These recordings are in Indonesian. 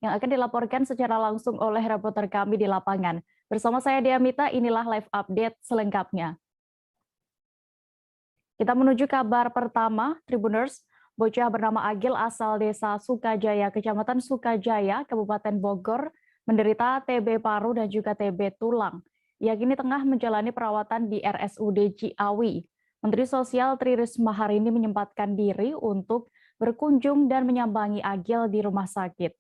yang akan dilaporkan secara langsung oleh reporter kami di lapangan. Bersama saya Diamita, inilah live update selengkapnya. Kita menuju kabar pertama, Tribuners. Bocah bernama Agil asal desa Sukajaya, Kecamatan Sukajaya, Kabupaten Bogor, menderita TB paru dan juga TB tulang. Ia kini tengah menjalani perawatan di RSUD Ciawi. Menteri Sosial Tri Risma hari ini menyempatkan diri untuk berkunjung dan menyambangi Agil di rumah sakit.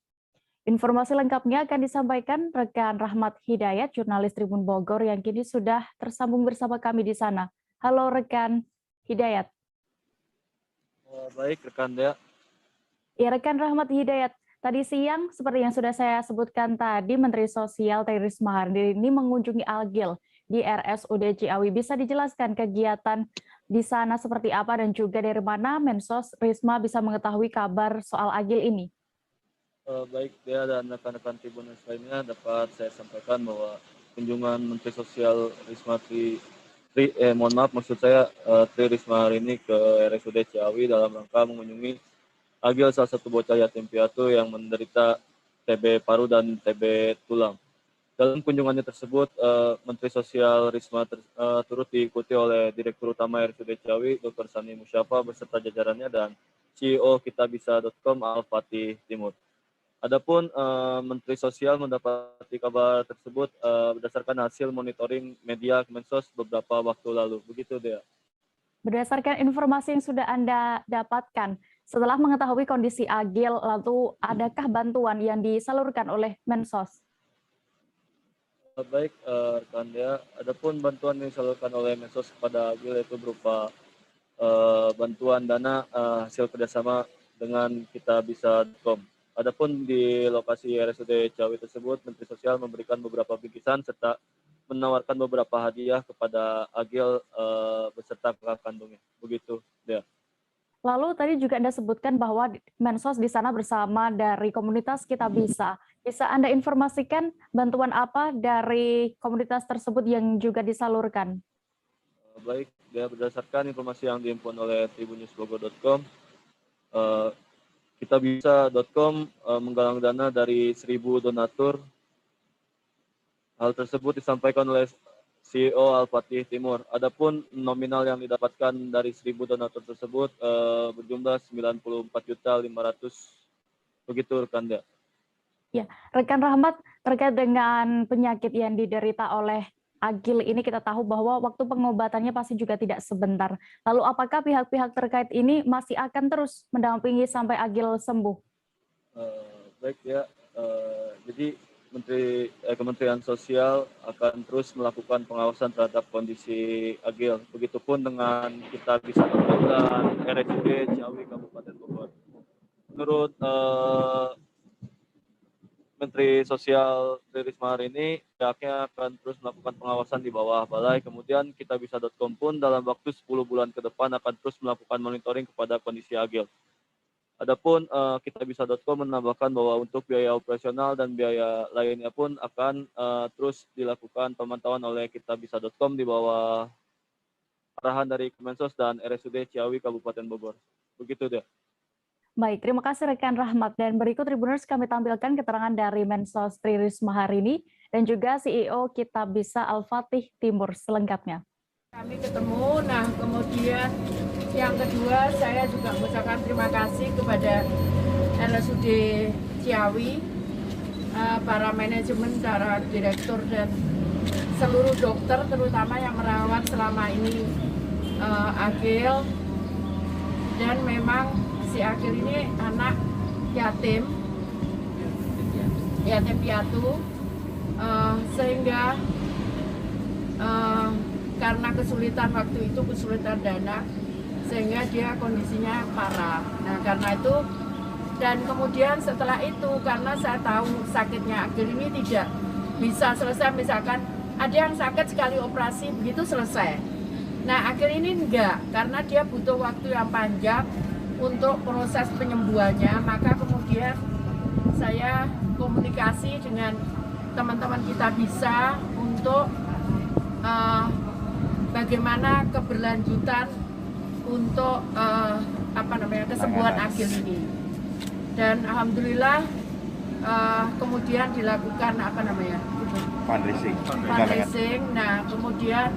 Informasi lengkapnya akan disampaikan rekan Rahmat Hidayat, jurnalis Tribun Bogor yang kini sudah tersambung bersama kami di sana. Halo rekan Hidayat. Baik, rekan Dea. Ya, rekan Rahmat Hidayat, tadi siang seperti yang sudah saya sebutkan tadi, Menteri Sosial Tri Risma hari ini mengunjungi Agil di RSUD Ciawi. Bisa dijelaskan kegiatan di sana seperti apa dan juga dari mana Mensos Risma bisa mengetahui kabar soal Agil ini? Baik, Dea dan rekan-rekan Tribuners lainnya dapat saya sampaikan bahwa kunjungan Menteri Sosial Risma Tri Risma hari ini ke RSUD Ciawi dalam rangka mengunjungi Agil, salah satu bocah yatim piatu yang menderita TB paru dan TB tulang. Dalam kunjungannya tersebut, Menteri Sosial Risma turut diikuti oleh Direktur Utama RSUD Ciawi, Dr. Sani Musyafa beserta jajarannya dan CEO Kitabisa.com Al-Fatih Timur. Adapun Menteri Sosial mendapati kabar tersebut berdasarkan hasil monitoring media Kemensos beberapa waktu lalu. Begitu, Dea. Berdasarkan informasi yang sudah Anda dapatkan, setelah mengetahui kondisi Agil, lalu adakah bantuan yang disalurkan oleh Mensos? Baik, rekan Dea. Adapun bantuan yang disalurkan oleh Mensos kepada Agil yaitu berupa bantuan dana hasil kerjasama dengan Kitabisa.com. Adapun di lokasi RSUD Ciawi tersebut, Menteri Sosial memberikan beberapa bingkisan serta menawarkan beberapa hadiah kepada Agil beserta kakak kandungnya. Begitu, Dea. Lalu tadi juga Anda sebutkan bahwa Mensos di sana bersama dari komunitas Kitabisa. Bisa Anda informasikan bantuan apa dari komunitas tersebut yang juga disalurkan? Baik, Dea, berdasarkan informasi yang dihimpun oleh tribunnewsbogor.com, Kitabisa.com menggalang dana dari 1.000 donatur. Hal tersebut disampaikan oleh CEO Al-Fatih Timur. Adapun nominal yang didapatkan dari 1.000 donatur tersebut berjumlah 94.500.000. Begitu, rekan Dea. Ya, rekan Rahmat, terkait dengan penyakit yang diderita oleh Agil ini kita tahu bahwa waktu pengobatannya pasti juga tidak sebentar. Lalu apakah pihak-pihak terkait ini masih akan terus mendampingi sampai Agil sembuh? Baik ya, jadi Kementerian Sosial akan terus melakukan pengawasan terhadap kondisi Agil. Begitupun dengan Kitabisa.com dan RSUD Ciawi Kabupaten Bogor. Menurut Menteri Sosial Tri Risma hari ini, pihaknya akan terus melakukan pengawasan di bawah balai. Kemudian Kitabisa.com pun dalam waktu 10 bulan ke depan akan terus melakukan monitoring kepada kondisi Agil. Adapun Kitabisa.com menambahkan bahwa untuk biaya operasional dan biaya lainnya pun akan terus dilakukan pemantauan oleh Kitabisa.com di bawah arahan dari Kemensos dan RSUD Ciawi Kabupaten Bogor. Begitu deh. Baik, terima kasih rekan Rahmat. Dan berikut Tribuners kami tampilkan keterangan dari Mensos Tri Risma hari ini dan juga CEO Kitabisa Al-Fatih Timur selengkapnya. Kami ketemu, nah kemudian yang kedua saya juga mengucapkan terima kasih kepada RSUD Ciawi, para manajemen, para direktur dan seluruh dokter terutama yang merawat selama ini Agil. Dan memang si Agil ini anak yatim piatu, sehingga karena kesulitan waktu itu, kesulitan dana, sehingga dia kondisinya parah. Nah karena itu, dan kemudian setelah itu karena saya tahu sakitnya Agil ini tidak bisa selesai, misalkan ada yang sakit sekali operasi begitu selesai. Nah Agil ini enggak, karena dia butuh waktu yang panjang untuk proses penyembuhannya. Maka kemudian saya komunikasi dengan teman-teman Kitabisa untuk bagaimana keberlanjutan untuk kesembuhan Agil ini. Dan alhamdulillah kemudian dilakukan apa namanya fundraising. Nah kemudian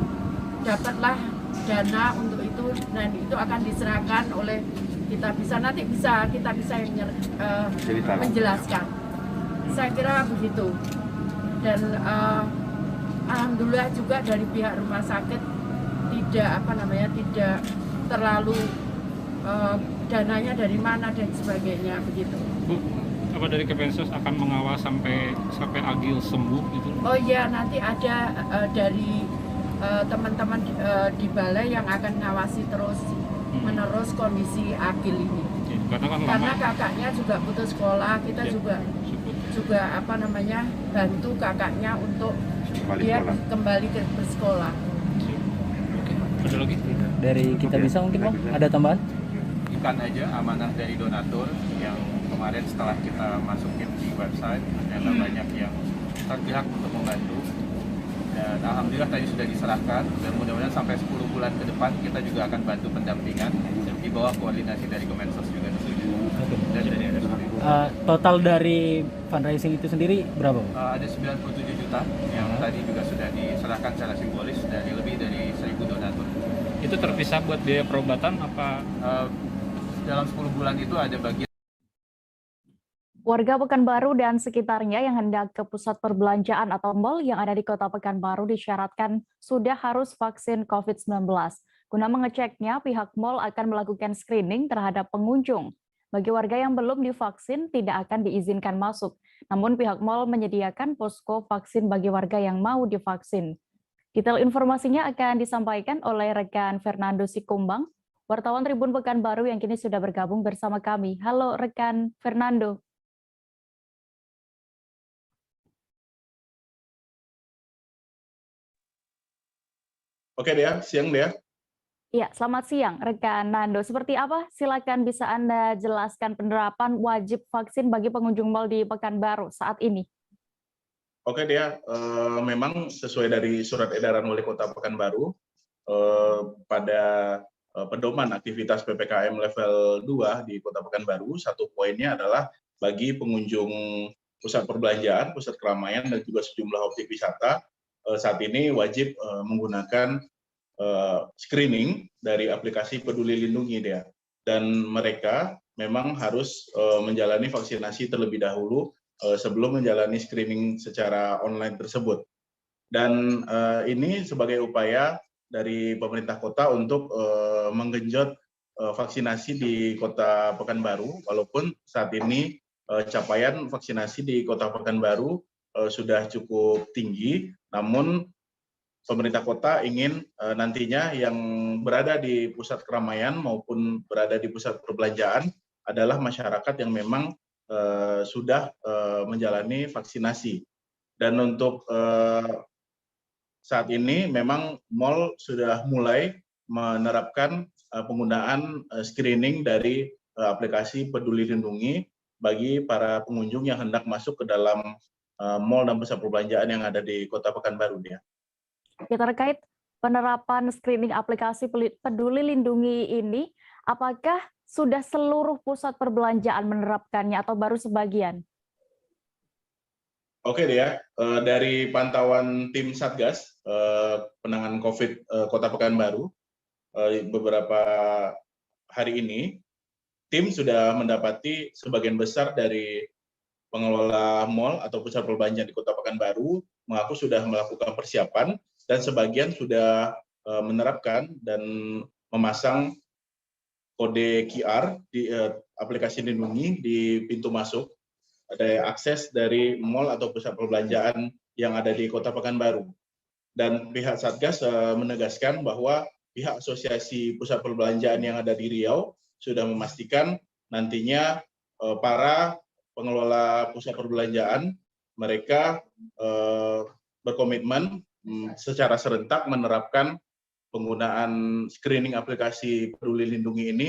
dapatlah dana untuk itu, dan itu akan diserahkan oleh kita bisa yang menjelaskan. Saya kira begitu. Dan alhamdulillah juga dari pihak rumah sakit tidak terlalu dananya dari mana dan sebagainya begitu. Bu, apa dari Kemensos akan mengawal sampai Agil sembuh gitu? Oh iya, nanti ada dari teman-teman di balai yang akan ngawasi terus menerus kondisi Agil ini. Karena kakaknya juga putus sekolah, kita juga bantu kakaknya untuk dia kembali ke bersekolah. Ada lagi? Dari kita bisa mungkin Bang, ada tambahan? Bukan aja amanah dari donatur yang kemarin setelah kita masukin di website, ternyata banyak yang tergerak untuk membantu. Dan alhamdulillah tadi sudah diserahkan, dan mudah-mudahan sampai 10 bulan ke depan kita juga akan bantu pendampingan di bawah koordinasi dari Kemensos juga. Total dari fundraising itu sendiri berapa? Ada 97 juta yang tadi juga sudah diserahkan secara simbolis dari lebih dari 1.000 donatur. Itu terpisah buat biaya perobatan apa? Dalam 10 bulan itu ada bagian. Warga Pekanbaru dan sekitarnya yang hendak ke pusat perbelanjaan atau mal yang ada di Kota Pekanbaru disyaratkan sudah harus vaksin COVID-19. Guna mengeceknya, pihak mal akan melakukan screening terhadap pengunjung. Bagi warga yang belum divaksin, tidak akan diizinkan masuk. Namun pihak mal menyediakan posko vaksin bagi warga yang mau divaksin. Detail informasinya akan disampaikan oleh rekan Fernando Sikumbang, wartawan Tribun Pekanbaru yang kini sudah bergabung bersama kami. Halo rekan Fernando. Oke Dea, siang Dea. Ya, selamat siang rekan Nando. Seperti apa? Silakan bisa Anda jelaskan penerapan wajib vaksin bagi pengunjung mal di Pekanbaru saat ini. Oke Dea, memang sesuai dari surat edaran Wali Kota Pekanbaru, pada pedoman aktivitas PPKM level 2 di Kota Pekanbaru, satu poinnya adalah bagi pengunjung pusat perbelanjaan, pusat keramaian, dan juga sejumlah objek wisata, saat ini wajib menggunakan screening dari aplikasi Peduli Lindungi dia, dan mereka memang harus menjalani vaksinasi terlebih dahulu sebelum menjalani screening secara online tersebut. Dan ini sebagai upaya dari pemerintah kota untuk menggenjot vaksinasi di Kota Pekanbaru, walaupun saat ini capaian vaksinasi di Kota Pekanbaru sudah cukup tinggi, namun pemerintah kota ingin nantinya yang berada di pusat keramaian maupun berada di pusat perbelanjaan adalah masyarakat yang memang sudah menjalani vaksinasi. Dan untuk saat ini memang mal sudah mulai menerapkan penggunaan screening dari aplikasi Peduli Lindungi bagi para pengunjung yang hendak masuk ke dalam mal dan pusat perbelanjaan yang ada di Kota Pekanbaru dia. Ya, terkait penerapan screening aplikasi Peduli Lindungi ini, apakah sudah seluruh pusat perbelanjaan menerapkannya atau baru sebagian? Oke Dea, dari pantauan tim Satgas penanganan COVID Kota Pekanbaru beberapa hari ini, tim sudah mendapati sebagian besar dari pengelola mal atau pusat perbelanjaan di Kota Pekanbaru mengaku sudah melakukan persiapan, dan sebagian sudah menerapkan dan memasang kode QR di aplikasi Lindungi di pintu masuk, ada akses dari mal atau pusat perbelanjaan yang ada di Kota Pekanbaru. Dan pihak Satgas menegaskan bahwa pihak Asosiasi Pusat Perbelanjaan yang ada di Riau sudah memastikan nantinya para pengelola pusat perbelanjaan mereka berkomitmen secara serentak menerapkan penggunaan screening aplikasi Peduli Lindungi ini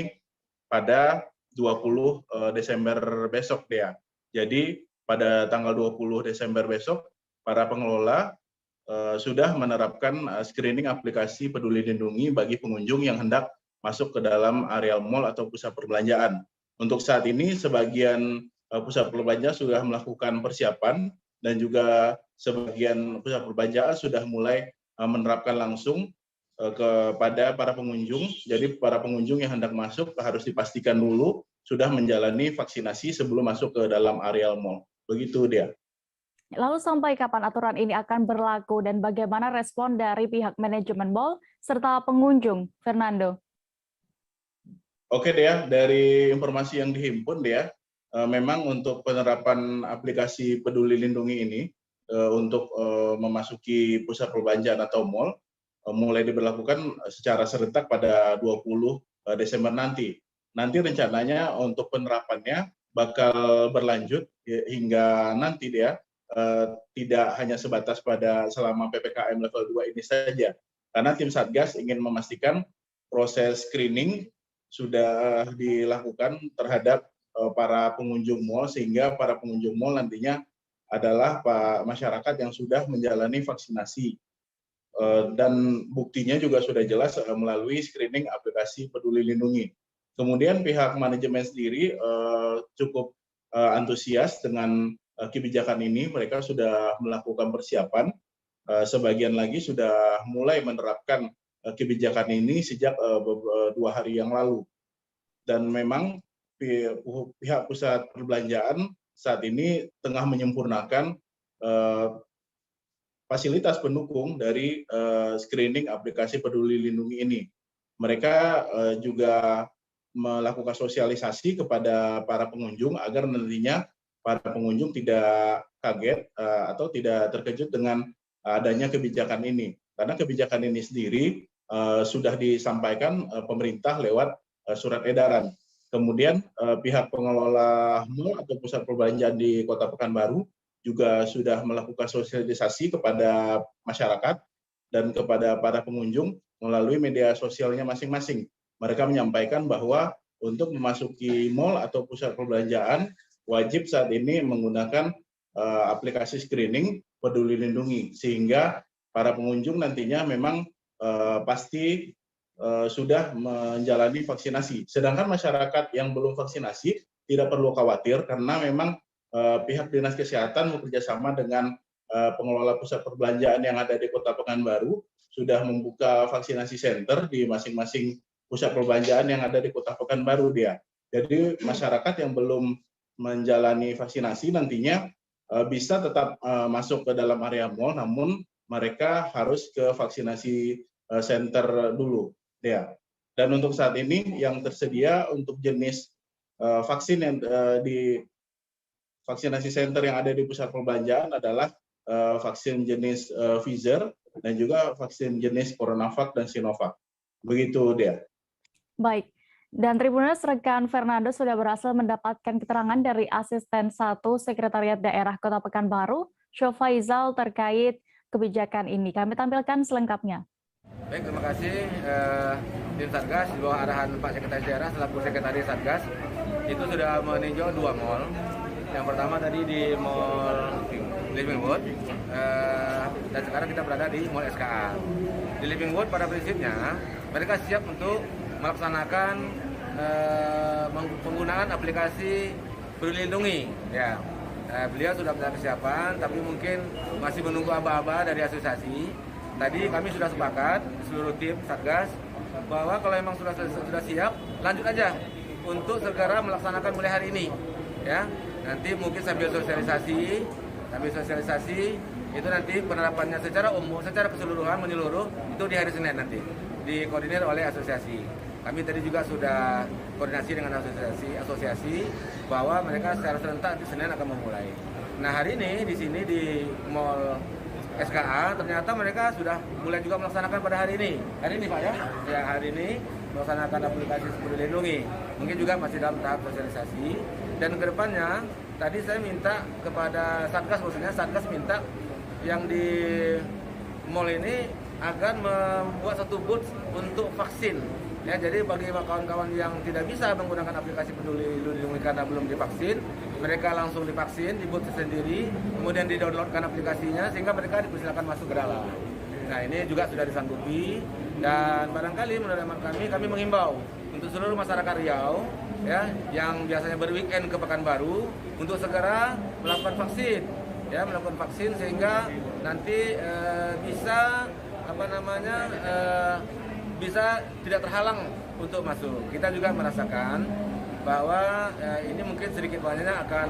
pada 20 Desember besok Dea. Jadi pada tanggal 20 Desember besok para pengelola sudah menerapkan screening aplikasi Peduli Lindungi bagi pengunjung yang hendak masuk ke dalam areal mal atau pusat perbelanjaan. Untuk saat ini sebagian pusat perbelanjaan sudah melakukan persiapan dan juga sebagian pusat perbelanjaan sudah mulai menerapkan langsung kepada para pengunjung. Jadi para pengunjung yang hendak masuk harus dipastikan dulu sudah menjalani vaksinasi sebelum masuk ke dalam areal mal. Begitu dia. Lalu sampai kapan aturan ini akan berlaku dan bagaimana respon dari pihak manajemen mal serta pengunjung, Fernando? Oke Dea, dari informasi yang dihimpun Dea, memang untuk penerapan aplikasi Peduli Lindungi ini untuk memasuki pusat perbelanjaan atau mal mulai diberlakukan secara serentak pada 20 Desember nanti. Nanti rencananya untuk penerapannya bakal berlanjut hingga nanti Dea, tidak hanya sebatas pada selama PPKM level 2 ini saja. Karena tim Satgas ingin memastikan proses screening sudah dilakukan terhadap para pengunjung mal sehingga para pengunjung mal nantinya adalah masyarakat yang sudah menjalani vaksinasi dan buktinya juga sudah jelas melalui screening aplikasi Peduli Lindungi. Kemudian pihak manajemen sendiri cukup antusias dengan kebijakan ini, mereka sudah melakukan persiapan, sebagian lagi sudah mulai menerapkan kebijakan ini sejak 2 hari yang lalu. Dan memang pihak pusat perbelanjaan saat ini tengah menyempurnakan fasilitas pendukung dari screening aplikasi Peduli Lindungi ini. Mereka juga melakukan sosialisasi kepada para pengunjung agar nantinya para pengunjung tidak kaget atau tidak terkejut dengan adanya kebijakan ini. Karena kebijakan ini sendiri sudah disampaikan pemerintah lewat surat edaran. Kemudian pihak pengelola mal atau pusat perbelanjaan di Kota Pekanbaru juga sudah melakukan sosialisasi kepada masyarakat dan kepada para pengunjung melalui media sosialnya masing-masing. Mereka menyampaikan bahwa untuk memasuki mal atau pusat perbelanjaan wajib saat ini menggunakan aplikasi screening Peduli Lindungi, sehingga para pengunjung nantinya memang pasti sudah menjalani vaksinasi. Sedangkan masyarakat yang belum vaksinasi tidak perlu khawatir karena memang pihak Dinas Kesehatan bekerjasama dengan pengelola pusat perbelanjaan yang ada di Kota Pekanbaru sudah membuka vaksinasi center di masing-masing pusat perbelanjaan yang ada di Kota Pekanbaru dia. Jadi masyarakat yang belum menjalani vaksinasi nantinya bisa tetap masuk ke dalam area mal, namun mereka harus ke vaksinasi center dulu ya. Dan untuk saat ini yang tersedia untuk jenis vaksin yang di vaksinasi center yang ada di pusat perbelanjaan adalah vaksin jenis Pfizer dan juga vaksin jenis CoronaVac dan Sinovac. Begitu dia. Baik, dan Tribuners, rekan Fernando sudah berhasil mendapatkan keterangan dari Asisten 1 Sekretariat Daerah Kota Pekanbaru, Shofaizal, terkait kebijakan ini. Kami tampilkan selengkapnya. Baik, terima kasih tim Satgas di bawah arahan Pak Sekretaris Daerah selaku Sekretaris Satgas itu sudah meninjau 2 mal. Yang pertama tadi di Mall Livingwood dan sekarang kita berada di Mall SKA. Di Livingwood pada prinsipnya mereka siap untuk melaksanakan penggunaan aplikasi Peduli Lindungi. Ya, beliau sudah punya kesiapan, tapi mungkin masih menunggu aba-aba dari asosiasi. Tadi kami sudah sepakat seluruh tim Satgas bahwa kalau memang sudah siap, lanjut aja untuk segera melaksanakan mulai hari ini. Ya, nanti mungkin sambil sosialisasi itu nanti penerapannya secara umum, secara keseluruhan menyeluruh itu di hari Senin nanti dikoordinir oleh asosiasi. Kami tadi juga sudah koordinasi dengan asosiasi bahwa mereka secara serentak di Senin akan memulai. Nah, hari ini di sini di Mall SKA ternyata mereka sudah mulai juga melaksanakan pada hari ini. Hari ini Pak ya? Ya, hari ini melaksanakan aplikasi Peduli Lindungi. Mungkin juga masih dalam tahap sosialisasi. Dan kedepannya tadi saya minta kepada Satgas, maksudnya Satgas minta yang di mall ini agar membuat satu booth untuk vaksin. Ya, jadi bagi kawan-kawan yang tidak bisa menggunakan aplikasi Peduli Lindungi karena belum divaksin, mereka langsung divaksin di booth sendiri, kemudian di-downloadkan aplikasinya sehingga mereka dipersilakan masuk ke dalam. Nah, ini juga sudah disanggupi dan barangkali menurut kami menghimbau untuk seluruh masyarakat Riau ya yang biasanya berweekend ke Pekanbaru untuk segera melakukan vaksin, ya melakukan vaksin sehingga nanti bisa bisa tidak terhalang untuk masuk. Kita juga merasakan bahwa ini mungkin sedikit banyaknya akan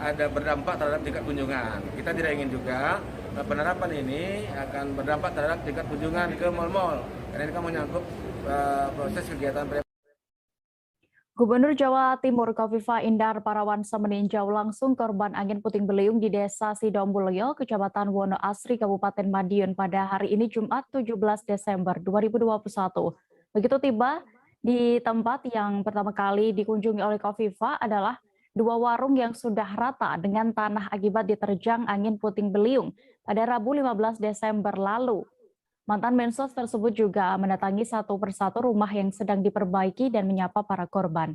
ada berdampak terhadap tingkat kunjungan. Kita tidak ingin juga penerapan ini akan berdampak terhadap tingkat kunjungan ke mal-mal karena ini kan menyangkut proses kegiatan. Gubernur Jawa Timur Kofifa Indar Parawansa meninjau langsung korban angin puting beliung di Desa Sidomulyo, Kecamatan Wono Asri, Kabupaten Madiun pada hari ini Jumat 17 Desember 2021. Begitu tiba di tempat yang pertama kali dikunjungi oleh Kofifa adalah dua warung yang sudah rata dengan tanah akibat diterjang angin puting beliung pada Rabu 15 Desember lalu. Mantan Mensos tersebut juga mendatangi satu persatu rumah yang sedang diperbaiki dan menyapa para korban.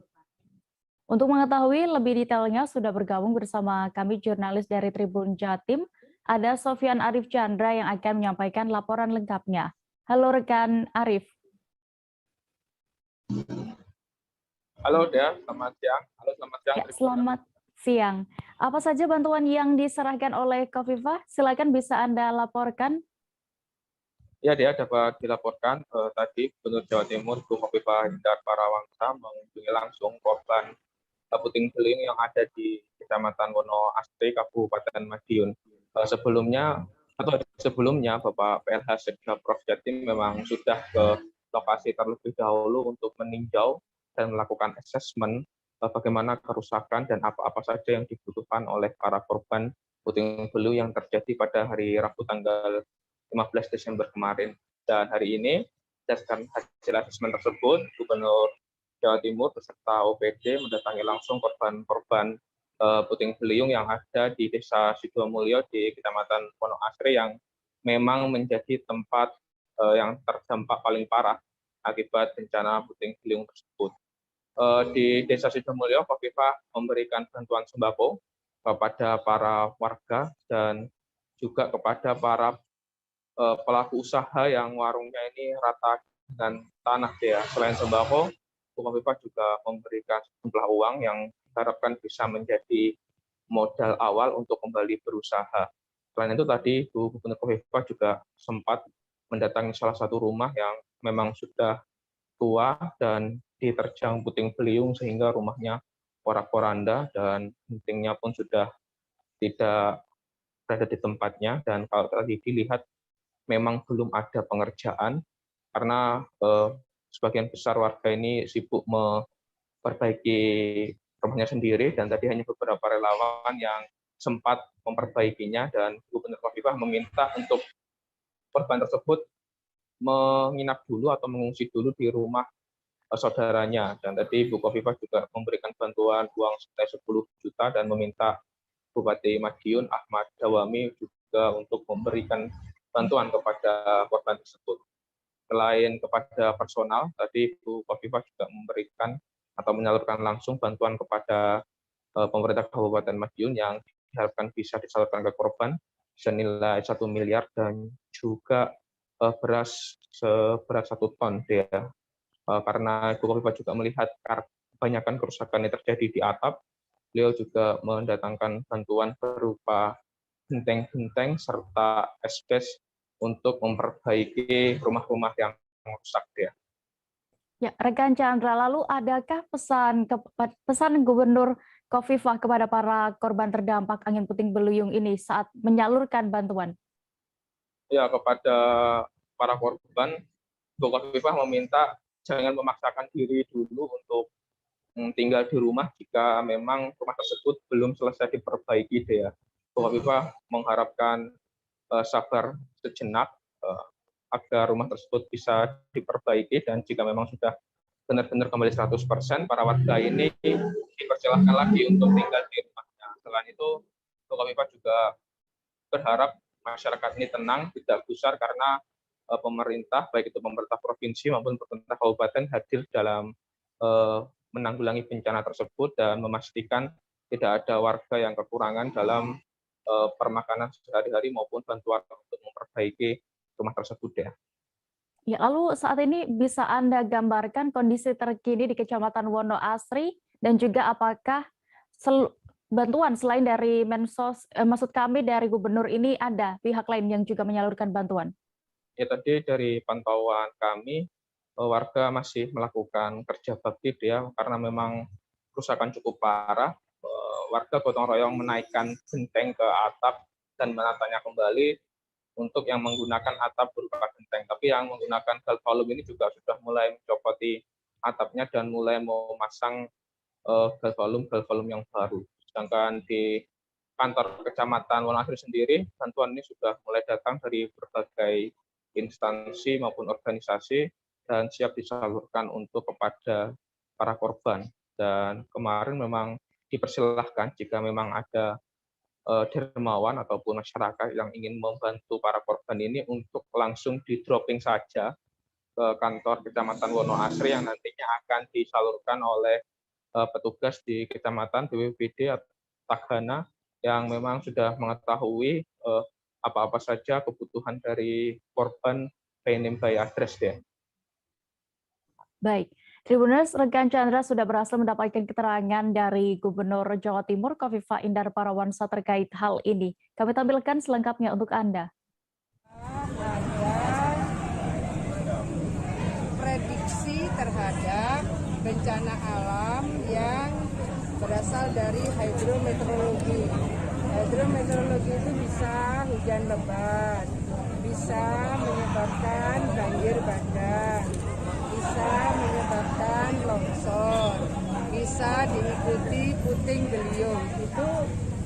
Untuk mengetahui lebih detailnya sudah bergabung bersama kami jurnalis dari Tribun Jatim, ada Sofyan Arif Chandra yang akan menyampaikan laporan lengkapnya. Halo rekan Arif. Halo Dea, selamat siang. Halo, selamat siang. Ya, selamat siang. Apa saja bantuan yang diserahkan oleh Kofifa? Silakan bisa Anda laporkan. Ya, Dea, dapat dilaporkan tadi Gubernur Jawa Timur Bu Kofifa Indar Parawansa mengunjungi langsung korban puting beliung yang ada di Kecamatan Wono Asri, Kabupaten Madiun. Sebelumnya Bapak PLH Sekda Prof Jatim memang sudah ke lokasi terlebih dahulu untuk meninjau dan melakukan asesmen bagaimana kerusakan dan apa-apa saja yang dibutuhkan oleh para korban puting beliung yang terjadi pada hari Rabu tanggal 15 Desember kemarin. Dan hari ini, berdasarkan hasil asesmen tersebut, Gubernur Jawa Timur beserta OPD mendatangi langsung korban-korban puting beliung yang ada di Desa Sidomulyo di Kecamatan Wono Asri yang memang menjadi tempat yang terdampak paling parah akibat bencana puting beliung tersebut. Di Desa Sidomulyo, Kofifa memberikan bantuan sembako kepada para warga dan juga kepada para pelaku usaha yang warungnya ini rata dengan tanah ya. Selain sembako, Bu Kofifa juga memberikan sejumlah uang yang diharapkan bisa menjadi modal awal untuk kembali berusaha. Selain itu tadi Bu Gubernur Kofifa juga sempat mendatangi salah satu rumah yang memang sudah tua dan diterjang puting beliung sehingga rumahnya porak-poranda dan gentingnya pun sudah tidak berada di tempatnya. Dan kalau tadi dilihat memang belum ada pengerjaan karena sebagian besar warga ini sibuk memperbaiki rumahnya sendiri dan tadi hanya beberapa relawan yang sempat memperbaikinya dan Gubernur Kofifa meminta untuk korban tersebut menginap dulu atau mengungsi dulu di rumah saudaranya. Dan tadi Bu Kofifa juga memberikan bantuan uang senilai 10 juta dan meminta Bupati Madiun Ahmad Dawami juga untuk memberikan bantuan kepada korban tersebut. Selain kepada personal, tadi Bu Kofifa juga memberikan atau menyalurkan langsung bantuan kepada pemerintah Kabupaten Madiun yang diharapkan bisa disalurkan ke korban senilai 1 miliar dan juga beras seberat 1 ton. Karena Bu Kofifa juga melihat kebanyakan kerusakan yang terjadi di atap, beliau juga mendatangkan bantuan berupa genteng-genteng serta esbes untuk memperbaiki rumah-rumah yang rusak. Ya, rekan Chandra, lalu adakah pesan Gubernur Kofifa kepada para korban terdampak angin puting beliung ini saat menyalurkan bantuan? Ya, kepada para korban, Bu Kofifa meminta jangan memaksakan diri dulu untuk tinggal di rumah jika memang rumah tersebut belum selesai diperbaiki. Bu Kofifa mengharapkan sabar sejenak agar rumah tersebut bisa diperbaiki dan jika memang sudah benar-benar kembali 100%, para warga ini dipersilahkan lagi untuk tinggal di rumahnya. Selain itu, Bu Kofifa juga berharap masyarakat ini tenang, tidak gusar karena pemerintah, baik itu pemerintah provinsi maupun pemerintah kabupaten hadir dalam menanggulangi bencana tersebut dan memastikan tidak ada warga yang kekurangan dalam permakanan sehari-hari maupun bantuan untuk memperbaiki rumah tersebut. Ya, lalu saat ini bisa Anda gambarkan kondisi terkini di Kecamatan Wono Asri Dan juga apakah bantuan selain dari Mensos, maksud kami dari gubernur ini ada pihak lain yang juga menyalurkan bantuan? Ya tadi dari pantauan kami, warga masih melakukan kerja bakti ya, karena memang kerusakan cukup parah. Warga gotong royong menaikkan genteng ke atap dan menatanya kembali untuk yang menggunakan atap berupa genteng. Tapi yang menggunakan galvalum ini juga sudah mulai mencopoti atapnya dan mulai memasang galvalum yang baru. Sedangkan di kantor Kecamatan Wonoasri sendiri, bantuan ini sudah mulai datang dari berbagai instansi maupun organisasi dan siap disalurkan untuk kepada para korban. Dan kemarin memang dipersilahkan jika memang ada dermawan ataupun masyarakat yang ingin membantu para korban ini untuk langsung di-dropping saja ke kantor Kecamatan Wonoasri yang nantinya akan disalurkan oleh petugas di Kecamatan BPBD Tagana yang memang sudah mengetahui apa-apa saja kebutuhan dari korban rename by address deh. Baik, Tribuners, rekan Chandra sudah berhasil mendapatkan keterangan dari Gubernur Jawa Timur Kofifa Indar Parawansa terkait hal ini. Kami tampilkan selengkapnya untuk Anda. Prediksi terhadap bencana alam yang berasal dari hidrometeorologi. Hidrometeorologi itu bisa hujan lebat, bisa menyebabkan banjir bandang, bisa menyebabkan longsor, bisa diikuti puting beliung. Itu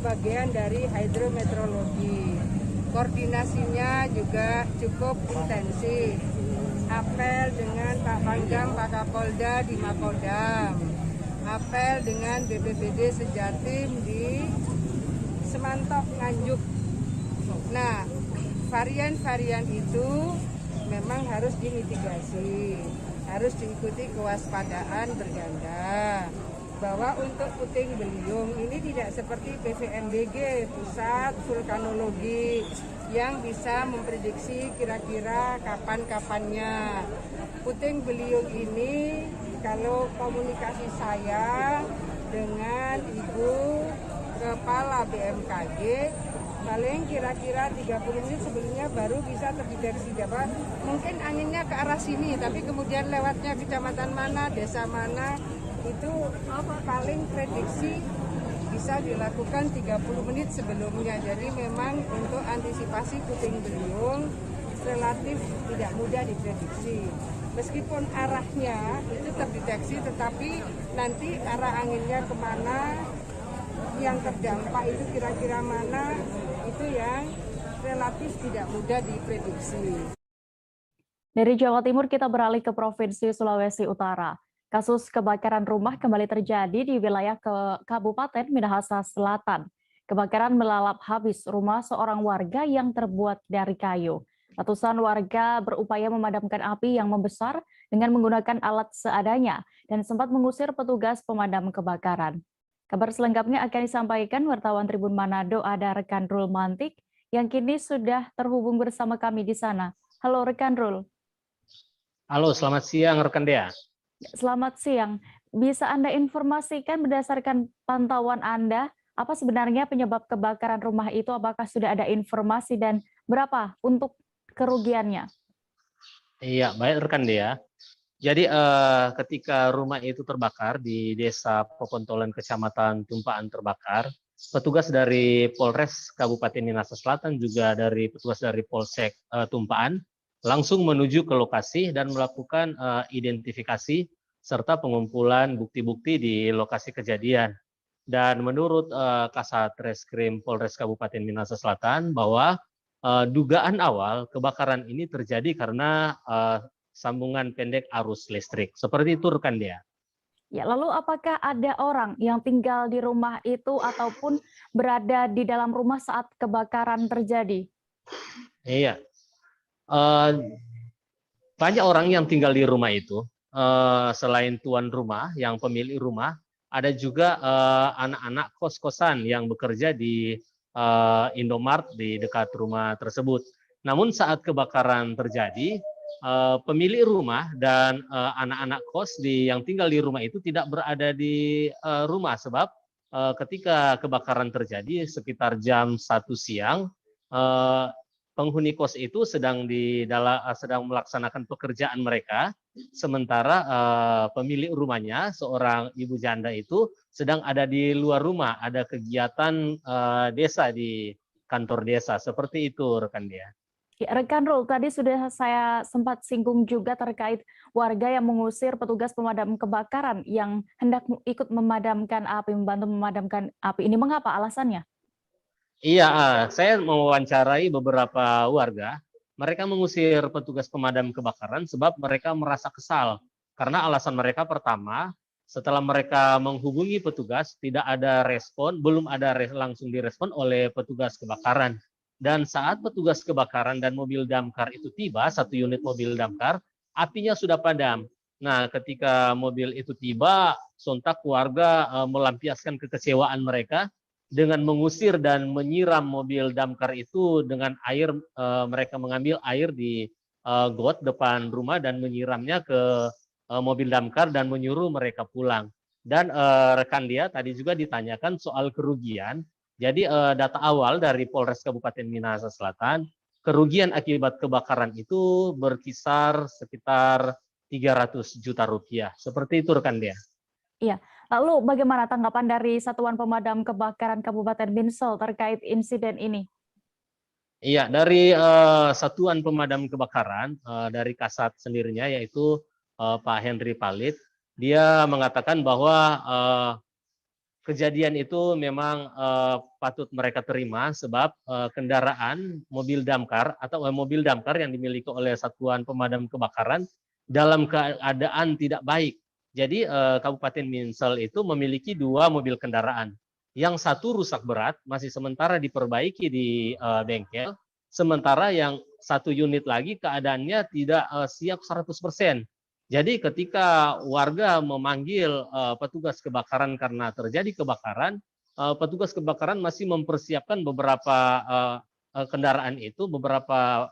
bagian dari hidrometeorologi. Koordinasinya juga cukup intensif. Apel dengan Pak Pangdam, Pak Kapolda di Makodam. Apel dengan BPBD Sejatim di Semantok Nganjuk. Nah, varian-varian itu memang harus dimitigasi, harus diikuti kewaspadaan berganda. Bahwa untuk puting beliung ini tidak seperti PVMBG, Pusat Vulkanologi, yang bisa memprediksi kira-kira kapan-kapannya. Puting beliung ini kalau komunikasi saya dengan Ibu Kepala BMKG, paling kira-kira 30 menit sebelumnya baru bisa terdeteksi. Mungkin anginnya ke arah sini, tapi kemudian lewatnya kecamatan mana, desa mana, itu paling prediksi bisa dilakukan 30 menit sebelumnya. Jadi memang untuk antisipasi puting beliung relatif tidak mudah diprediksi. Meskipun arahnya itu terdeteksi, tetapi nanti arah anginnya kemana, yang terdampak itu kira-kira mana, itu yang relatif tidak mudah diprediksi. Dari Jawa Timur kita beralih ke Provinsi Sulawesi Utara. Kasus kebakaran rumah kembali terjadi di wilayah Kabupaten Minahasa Selatan. Kebakaran melalap habis rumah seorang warga yang terbuat dari kayu. Ratusan warga berupaya memadamkan api yang membesar dengan menggunakan alat seadanya dan sempat mengusir petugas pemadam kebakaran. Kabar selengkapnya akan disampaikan wartawan Tribun Manado, ada rekan Rul Mantik yang kini sudah terhubung bersama kami di sana. Halo rekan Rul. Halo, selamat siang rekan Dea. Selamat siang. Bisa Anda informasikan berdasarkan pantauan Anda, apa sebenarnya penyebab kebakaran rumah itu? Apakah sudah ada informasi dan berapa untuk kerugiannya? Iya, baik rekan Dea. Jadi ketika rumah itu terbakar di Desa Popontolan, Kecamatan Tumpaan terbakar, petugas dari Polres Kabupaten Minahasa Selatan juga dari petugas dari Polsek Tumpaan langsung menuju ke lokasi dan melakukan identifikasi serta pengumpulan bukti-bukti di lokasi kejadian. Dan menurut Kasat Reskrim Polres Kabupaten Minahasa Selatan bahwa dugaan awal kebakaran ini terjadi karena sambungan pendek arus listrik. Seperti itu rekan Dea. Ya, lalu apakah ada orang yang tinggal di rumah itu ataupun berada di dalam rumah saat kebakaran terjadi? Iya. Banyak orang yang tinggal di rumah itu, selain tuan rumah yang pemilik rumah, ada juga anak-anak kos-kosan yang bekerja di Indomart di dekat rumah tersebut. Namun saat kebakaran terjadi, pemilik rumah dan anak-anak kos yang tinggal di rumah itu tidak berada di rumah, sebab ketika kebakaran terjadi sekitar jam 1 siang, penghuni kos itu sedang melaksanakan pekerjaan mereka, sementara pemilik rumahnya, seorang ibu janda itu sedang ada di luar rumah, ada kegiatan desa di kantor desa. Seperti itu, rekan dia. Ya, rekan Rul, tadi sudah saya sempat singgung juga terkait warga yang mengusir petugas pemadam kebakaran yang hendak ikut memadamkan api, membantu memadamkan api. Ini mengapa alasannya? Iya, saya mewawancarai beberapa warga. Mereka mengusir petugas pemadam kebakaran sebab mereka merasa kesal. Karena alasan mereka pertama, setelah mereka menghubungi petugas, tidak ada respon, belum ada langsung direspon oleh petugas kebakaran. Dan saat petugas kebakaran dan mobil damkar itu tiba, 1 unit mobil damkar, apinya sudah padam. Nah, ketika mobil itu tiba, sontak warga melampiaskan kekecewaan mereka dengan mengusir dan menyiram mobil damkar itu dengan air. Mereka mengambil air di got depan rumah dan menyiramnya ke mobil damkar dan menyuruh mereka pulang. Dan rekan dia tadi juga ditanyakan soal kerugian. Jadi data awal dari Polres Kabupaten Minahasa Selatan, kerugian akibat kebakaran itu berkisar sekitar 300 juta rupiah. Seperti itu rekan dia. Iya. Lalu bagaimana tanggapan dari Satuan Pemadam Kebakaran Kabupaten Minsel terkait insiden ini? Iya, dari Satuan Pemadam Kebakaran, dari Kasat sendirinya, yaitu Pak Henry Palit, dia mengatakan bahwa kejadian itu memang patut mereka terima sebab kendaraan mobil damkar atau mobil damkar yang dimiliki oleh Satuan Pemadam Kebakaran dalam keadaan tidak baik. Jadi Kabupaten Minsel itu memiliki 2 mobil kendaraan. Yang satu rusak berat, masih sementara diperbaiki di bengkel, sementara yang 1 unit lagi keadaannya tidak siap 100%. Jadi ketika warga memanggil petugas kebakaran karena terjadi kebakaran, petugas kebakaran masih mempersiapkan beberapa kendaraan itu, beberapa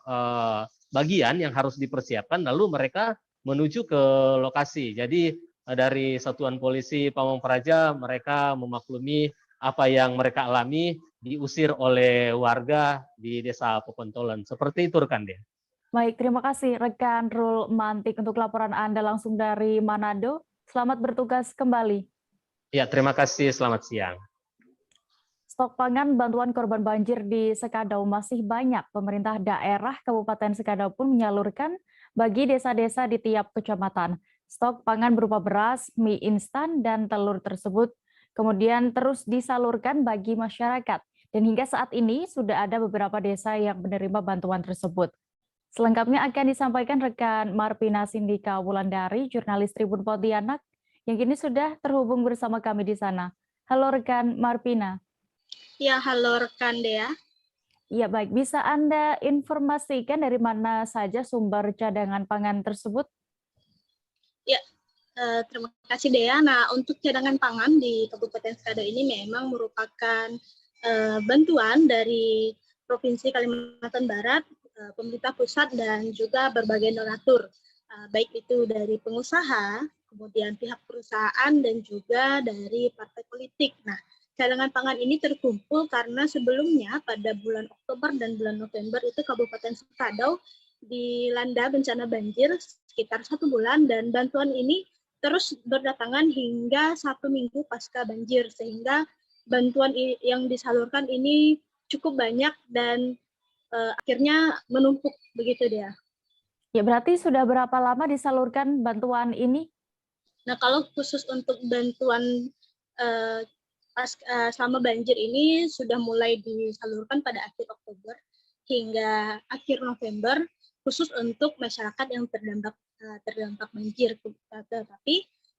bagian yang harus dipersiapkan, lalu mereka menuju ke lokasi. Jadi dari Satuan Polisi Pamong Praja, mereka memaklumi apa yang mereka alami, diusir oleh warga di Desa Popontolan. Seperti itu rekan dia. Baik, terima kasih rekan Rul Mantik untuk laporan Anda langsung dari Manado. Selamat bertugas kembali. Ya, terima kasih. Selamat siang. Stok pangan bantuan korban banjir di Sekadau masih banyak. Pemerintah daerah Kabupaten Sekadau pun menyalurkan bagi desa-desa di tiap kecamatan. Stok pangan berupa beras, mie instan, dan telur tersebut kemudian terus disalurkan bagi masyarakat. Dan hingga saat ini sudah ada beberapa desa yang menerima bantuan tersebut. Selengkapnya akan disampaikan rekan Marpina Sindika Wulandari, jurnalis Tribun Pontianak, yang kini sudah terhubung bersama kami di sana. Halo rekan Marpina. Ya, halo rekan Dea. Ya baik, bisa Anda informasikan dari mana saja sumber cadangan pangan tersebut? Ya, terima kasih Dea. Nah, untuk cadangan pangan di Kabupaten Sekadau ini memang merupakan bantuan dari Provinsi Kalimantan Barat, pemerintah pusat, dan juga berbagai donatur, baik itu dari pengusaha, kemudian pihak perusahaan, dan juga dari partai politik. Nah, cadangan pangan ini terkumpul karena sebelumnya pada bulan Oktober dan bulan November itu Kabupaten Sekadau dilanda bencana banjir sekitar 1 bulan, dan bantuan ini terus berdatangan hingga 1 minggu pasca banjir, sehingga bantuan yang disalurkan ini cukup banyak dan akhirnya menumpuk begitu dia. Ya, berarti sudah berapa lama disalurkan bantuan ini? Nah, kalau khusus untuk bantuan selama banjir ini sudah mulai disalurkan pada akhir Oktober hingga akhir November, khusus untuk masyarakat yang terdampak banjir. Tetapi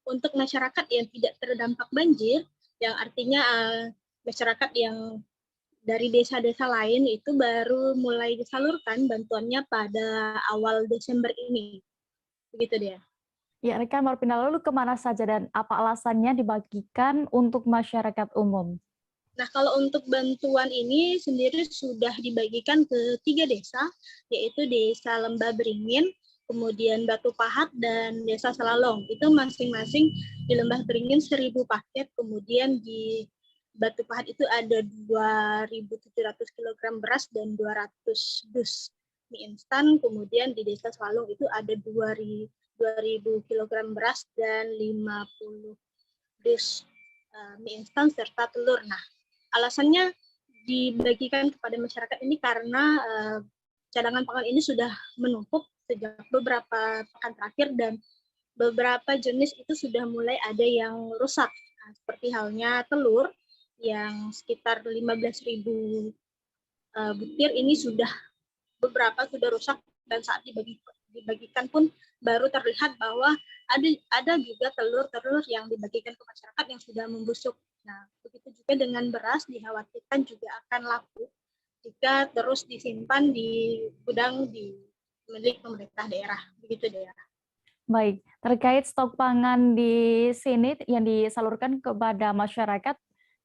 untuk masyarakat yang tidak terdampak banjir, yang artinya masyarakat yang dari desa-desa lain itu baru mulai disalurkan bantuannya pada awal Desember ini. Begitu dia. Ya, rekan Marpina, lalu kemana saja dan apa alasannya dibagikan untuk masyarakat umum? Nah, kalau untuk bantuan ini sendiri sudah dibagikan ke 3 desa, yaitu Desa Lembah Beringin, kemudian Batu Pahat, dan Desa Selalong. Itu masing-masing di Lembah Beringin 1.000 paket, kemudian di Batu Pahat itu ada 2.700 kg beras dan 200 dus mie instan, kemudian di Desa Selalong itu ada 2.000 kg beras dan 50 dus mie instan serta telur. Nah, alasannya dibagikan kepada masyarakat ini karena cadangan pangan ini sudah menumpuk sejak beberapa pekan terakhir dan beberapa jenis itu sudah mulai ada yang rusak. Nah, seperti halnya telur yang sekitar 15.000 butir ini beberapa sudah rusak, dan saat dibagikan pun baru terlihat bahwa ada juga telur-telur yang dibagikan ke masyarakat yang sudah membusuk. Nah, begitu juga dengan beras, dikhawatirkan juga akan laku jika terus disimpan di gudang milik pemerintah daerah. Begitu daerah. Baik, terkait stok pangan di sini yang disalurkan kepada masyarakat,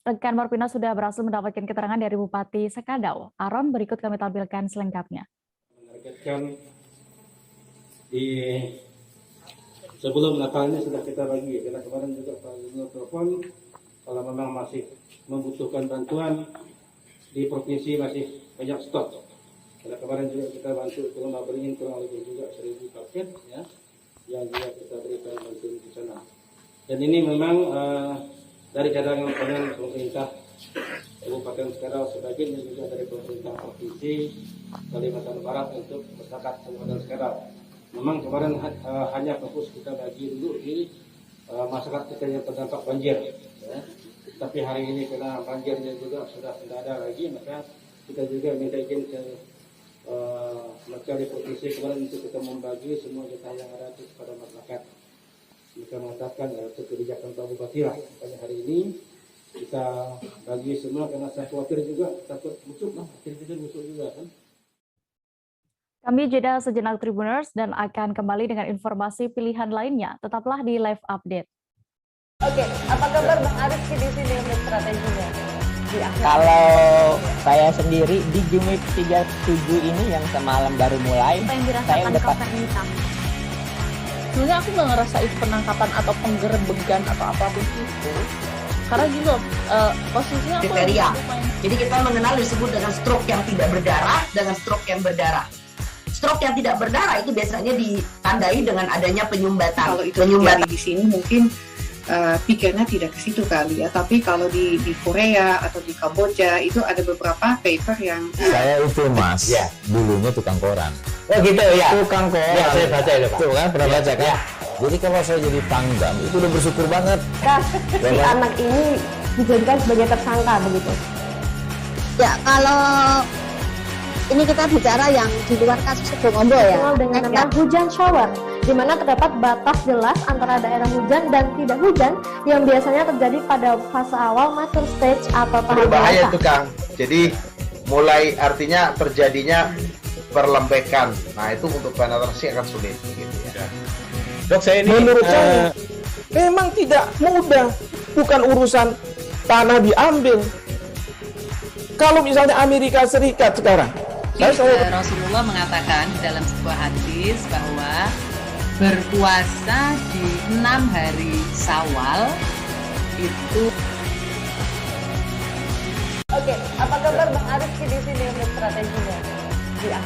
rekan Marpina sudah berhasil mendapatkan keterangan dari Bupati Sekadau. Aron, berikut kami tampilkan selengkapnya. Menargetkan di sebelum Natal ini sudah kita bagi, karena kemarin juga Pak Gubernur telepon kalau memang masih membutuhkan bantuan di provinsi masih banyak stok. Karena kemarin juga kita bantu ke Lembah Beringin kurang lebih juga 1.000 paket ya, yang juga kita berikan bantuan di sana. Dan ini memang dari cadangan pangan pemerintah Kabupaten Sekadau sebagian, dan juga dari pemerintah provinsi Kalimantan Barat untuk masyarakat Kabupaten Sekadau. Memang kemarin hanya fokus kita bagi dulu di masyarakat kita yang terdampak banjir. Ya. Tapi hari ini karena banjirnya juga sudah tidak ada lagi, maka kita juga minta izin ke Mercari Provinsi kemarin untuk kita membagi semua jatah yang ada itu kepada masyarakat. Kita mengatakan itu kebijakan Pak Bupati lah. Makanya hari ini kita bagi semua karena saya khawatir juga takut busuk lah, akhirnya busuk juga kan. Kami jeda sejenak Tribuners dan akan kembali dengan informasi pilihan lainnya. Tetaplah di Live Update. Oke, apa kabar Bang Arif di sini untuk strateginya? Kalau saya sendiri di Jumip 37 ini yang semalam baru mulai, saya udah sebenarnya aku nggak ngerasa itu penangkapan atau penggerebegan atau apapun itu, karena juga posisinya kriteria. Jadi kita mengenal disebut dengan stroke yang tidak berdarah dengan stroke yang berdarah. Stroke yang tidak berdarah itu biasanya ditandai dengan adanya penyumbatan. Kalau itu terjadi di sini mungkin pikirnya tidak ke situ kali ya, tapi kalau di Korea atau di Kamboja itu ada beberapa paper yang saya itu mas, ya, dulunya tukang koran. Oh gitu ya, tukang koran. Ya, saya baca itu Pak. Tuh kan, pernah baca kan? Ya. Jadi kalau saya jadi pangdam itu udah bersyukur banget. Si anak ini dijadikan sebagai tersangka begitu. Ya, kalau ini kita bicara yang di luar kasus Sebongombo ya. Dengan nama hujan shower, di mana terdapat batas jelas antara daerah hujan dan tidak hujan yang biasanya terjadi pada fase awal mature stage atau tahap berbahaya itu Kang. Jadi mulai artinya terjadinya perlembekan. Nah itu untuk penetrasi akan sulit gitu ya. Dok, saya ini menurut saya memang tidak mudah, bukan urusan tanah diambil. Kalau misalnya Amerika Serikat sekarang, Rasulullah mengatakan dalam sebuah hadis bahwa berpuasa di 6 hari Syawal itu. Oke, apa kabar Bang Arif di sini untuk strateginya?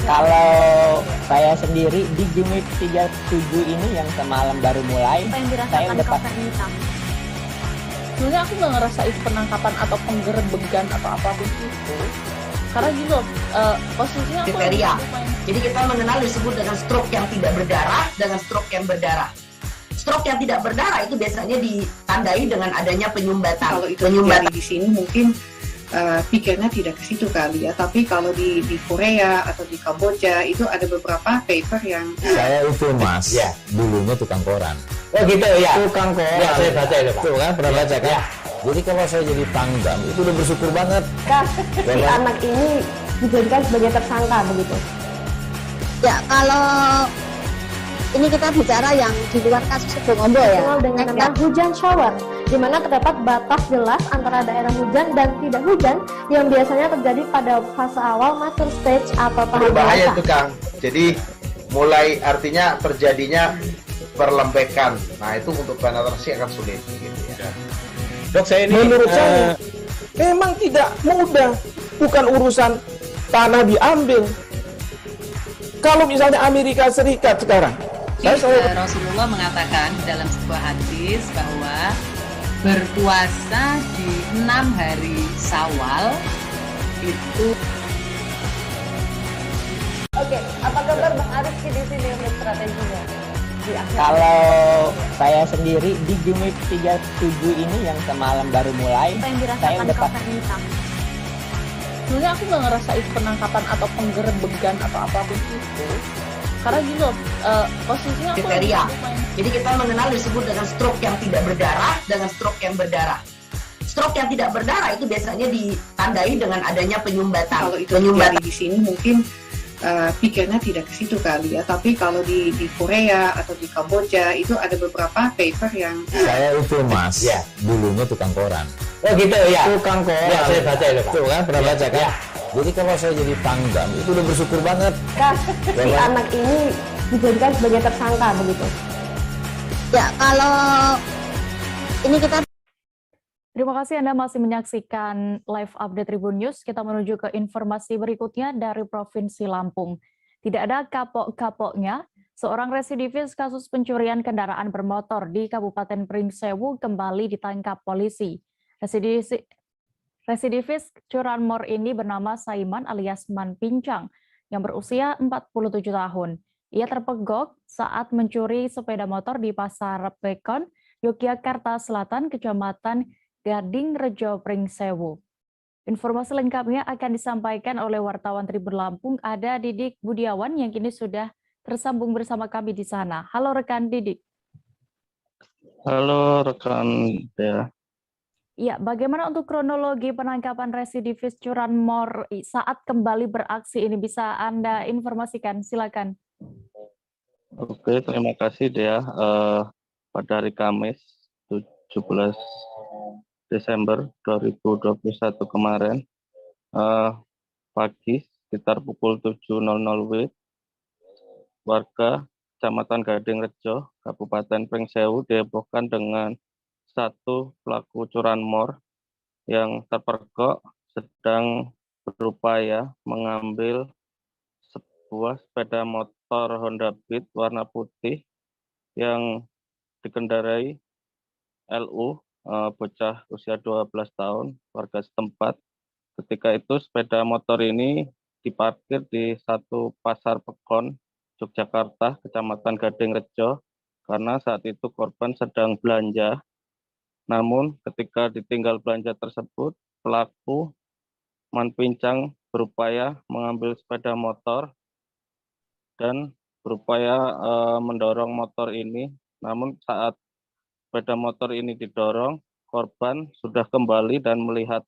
Kalau saya sendiri di Jumip 37 ini yang semalam baru mulai, saya udah sebenarnya aku nggak ngerasa itu penangkapan atau penggerebegan atau apapun itu, karena juga posisinya kriteria. Jadi kita mengenal disebut dengan stroke yang tidak berdarah dengan stroke yang berdarah. Stroke yang tidak berdarah itu biasanya ditandai dengan adanya penyumbatan. Kalau itu terjadi di sini mungkin pikirnya tidak ke situ kali ya, tapi kalau di Korea atau di Kamboja itu ada beberapa paper yang saya itu mas, ya, dulunya tukang koran. Oh gitu ya, tukang koran. Ya, saya baca itu Pak. Tuh kan, pernah baca kan? Ya. Jadi kalau saya jadi pangdam itu udah bersyukur banget. Si anak ini dijadikan sebagai tersangka begitu. Ya, kalau ini kita bicara yang di luar kasus Sebongombo ya. Dengan nama hujan shower, di mana terdapat batas jelas antara daerah hujan dan tidak hujan yang biasanya terjadi pada fase awal mature stage atau tahap berbahaya itu Kang. Jadi mulai artinya terjadinya perlembekan. Nah itu untuk penetrasi akan sulit gitu ya. Dok, saya ini menurut saya memang tidak mudah, bukan urusan tanah diambil. Kalau misalnya Amerika Serikat sekarang, Rasulullah mengatakan dalam sebuah hadis bahwa berpuasa di 6 hari Syawal itu. Oke, apa kabar Bang Arifki di sini untuk strateginya? Kalau saya sendiri di Jumip 37 ini yang semalam baru mulai, Apa yang saya dirasakan udah Kak Fernita? Sebenarnya aku nggak ngerasain penangkapan atau penggerebegan atau apapun itu, karena gini loh, posisinya aku kriteria. Jadi kita mengenal disebut dengan stroke yang tidak berdarah dengan stroke yang berdarah. Stroke yang tidak berdarah itu biasanya ditandai dengan adanya penyumbatan. Kalau itu terjadi di sini mungkin pikirnya tidak ke situ kali ya, tapi kalau di Korea atau di Kamboja itu ada beberapa paper yang Saya itu Mas, dulunya tukang koran. Oh gitu ya. Tukang koran. Ya, saya baca itu Pak. Tuh kan, pernah baca kan? Ya. Jadi kalau saya jadi pangdam, itu udah bersyukur banget. Kak, si anak ini dijadikan sebagai tersangka begitu. Ya, kalau ini kita Terima kasih Anda masih menyaksikan live update Tribun News. Kita menuju ke informasi berikutnya dari Provinsi Lampung. Tidak ada kapok-kapoknya, seorang residivis kasus pencurian kendaraan bermotor di Kabupaten Pringsewu kembali ditangkap polisi. Residivis curanmor ini bernama Saiman alias Man Pincang yang berusia 47 tahun. Ia terpegok saat mencuri sepeda motor di Pasar Bekon, Yogyakarta Selatan, Kecamatan Gading Rejo Pringsewu. Informasi lengkapnya akan disampaikan oleh wartawan Tribun Lampung, ada Didik Budiawan yang kini sudah tersambung bersama kami di sana. Halo rekan Didik. Halo rekan Dea. Ya, bagaimana untuk kronologi penangkapan residivis curanmor saat kembali beraksi ini, bisa Anda informasikan? Silakan. Oke, terima kasih Dea. Pada hari Kamis 17 Desember 2021 kemarin, pagi sekitar pukul 7.00 WIB, warga Kecamatan Gading Rejo, Kabupaten Pringsewu dihebohkan dengan satu pelaku curanmor yang terpergok sedang berupaya mengambil sebuah sepeda motor Honda Beat warna putih yang dikendarai LU, bocah usia 12 tahun, warga setempat. Ketika itu sepeda motor ini diparkir di satu pasar Pekon, Yogyakarta, Kecamatan Gading Rejo, karena saat itu korban sedang belanja. Namun ketika ditinggal belanja tersebut, pelaku Man Pincang berupaya mengambil sepeda motor dan berupaya mendorong motor ini. Namun saat sepeda motor ini didorong, korban sudah kembali dan melihat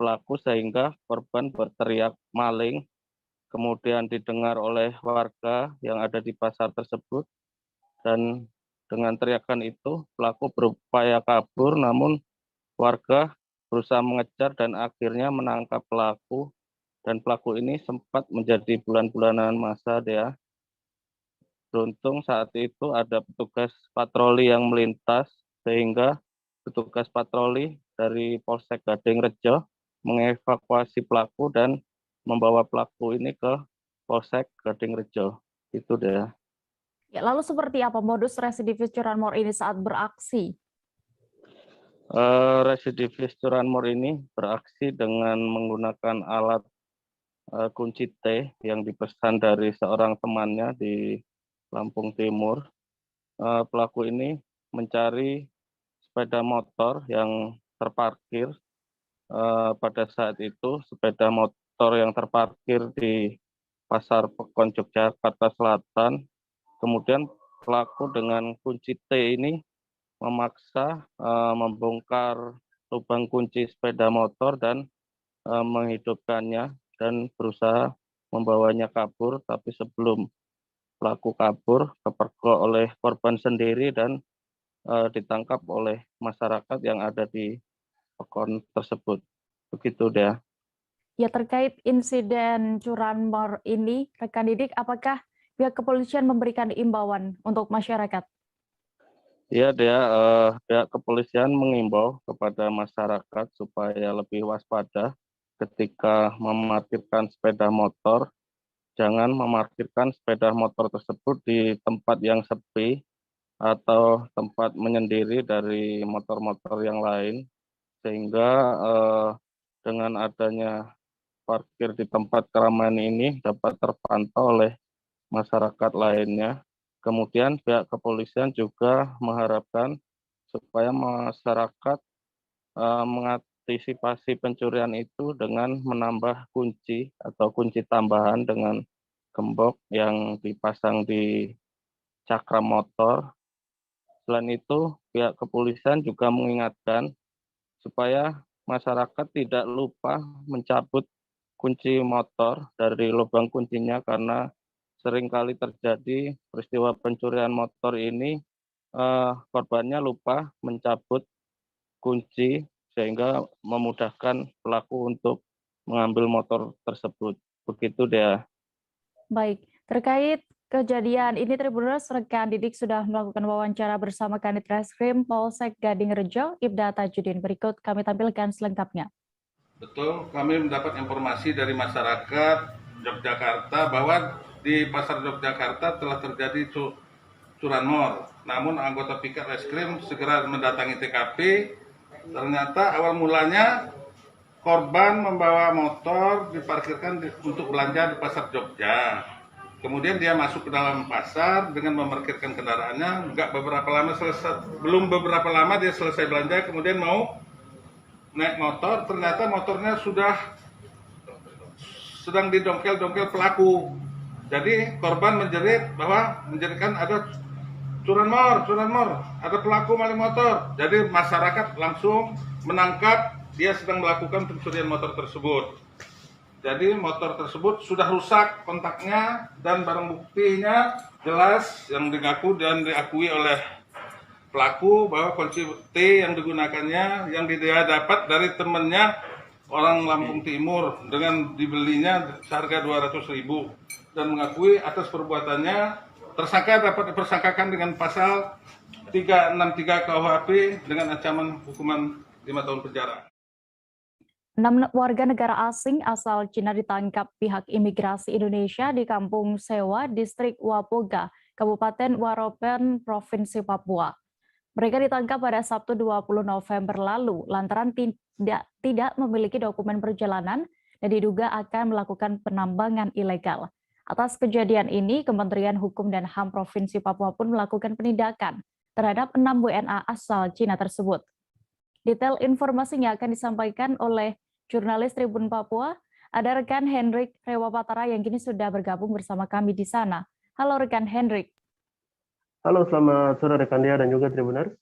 pelaku sehingga korban berteriak maling. Kemudian didengar oleh warga yang ada di pasar tersebut, dan dengan teriakan itu pelaku berupaya kabur, namun warga berusaha mengejar dan akhirnya menangkap pelaku, dan pelaku ini sempat menjadi bulan-bulanan masa Dea. Beruntung saat itu ada petugas patroli yang melintas, sehingga petugas patroli dari Polsek Gading Rejo mengevakuasi pelaku dan membawa pelaku ini ke Polsek Gading Rejo. Itu deh. Ya, lalu seperti apa modus residivis curanmor ini saat beraksi? Residivis curanmor ini beraksi dengan menggunakan alat kunci T yang dipesan dari seorang temannya di Lampung Timur. Pelaku ini mencari sepeda motor yang terparkir. Pada saat itu sepeda motor yang terparkir di Pasar Pekon Yogyakarta Selatan. Kemudian pelaku dengan kunci T ini memaksa membongkar lubang kunci sepeda motor dan menghidupkannya dan berusaha membawanya kabur, tapi sebelum pelaku kabur kepergok oleh korban sendiri dan ditangkap oleh masyarakat yang ada di Pekon tersebut. Begitu deh. Ya, terkait insiden curanmor ini, rekan Didik, apakah pihak kepolisian memberikan imbauan untuk masyarakat? Ya, pihak kepolisian mengimbau kepada masyarakat supaya lebih waspada ketika memarkirkan sepeda motor. Jangan memarkirkan sepeda motor tersebut di tempat yang sepi atau tempat menyendiri dari motor-motor yang lain, sehingga dengan adanya parkir di tempat keramaian ini dapat terpantau oleh masyarakat lainnya. Kemudian pihak kepolisian juga mengharapkan supaya masyarakat mengantisipasi pencurian itu dengan menambah kunci atau kunci tambahan dengan gembok yang dipasang di cakram motor. Selain itu, pihak kepolisian juga mengingatkan supaya masyarakat tidak lupa mencabut kunci motor dari lubang kuncinya, karena seringkali terjadi peristiwa pencurian motor ini, korbannya lupa mencabut kunci sehingga memudahkan pelaku untuk mengambil motor tersebut. Begitu Dea. Baik, terkait kejadian ini Tribuners, rekan Didik sudah melakukan wawancara bersama Kanit Reskrim Polsek Gadingrejo, Ibda Tajudin. Berikut kami tampilkan selengkapnya. Betul, kami mendapat informasi dari masyarakat Yogyakarta bahwa di Pasar Yogyakarta telah terjadi curanmor. Namun anggota Piket Reskrim segera mendatangi TKP. Ternyata awal mulanya korban membawa motor diparkirkan untuk belanja di Pasar Jogja. Kemudian dia masuk ke dalam pasar dengan memarkirkan kendaraannya. Belum beberapa lama dia selesai belanja, kemudian mau naik motor. Ternyata motornya sedang didongkel-dongkel pelaku. Jadi korban menjeritkan ada curanmor, ada pelaku maling motor. Jadi masyarakat langsung menangkap dia sedang melakukan pencurian motor tersebut. Jadi motor tersebut sudah rusak kontaknya dan barang buktinya jelas yang diaku dan diakui oleh pelaku bahwa kunci T yang digunakannya yang dia dapat dari temannya orang Lampung Timur dengan dibelinya seharga 200.000 dan mengakui atas perbuatannya. Tersangka dapat dipersangkakan dengan pasal 363 KUHP dengan ancaman hukuman 5 tahun penjara. 6 warga negara asing asal Cina ditangkap pihak imigrasi Indonesia di Kampung Sewa, Distrik Wapoga, Kabupaten Waropen, Provinsi Papua. Mereka ditangkap pada Sabtu 20 November lalu lantaran tidak memiliki dokumen perjalanan dan diduga akan melakukan penambangan ilegal. Atas kejadian ini, Kementerian Hukum dan HAM Provinsi Papua pun melakukan penindakan terhadap 6 WNA asal Cina tersebut. Detail informasinya akan disampaikan oleh jurnalis Tribun Papua. Ada rekan Hendrik Rewapatara yang kini sudah bergabung bersama kami di sana. Halo rekan Hendrik. Halo, selamat sore rekan Dia dan juga Tribuners.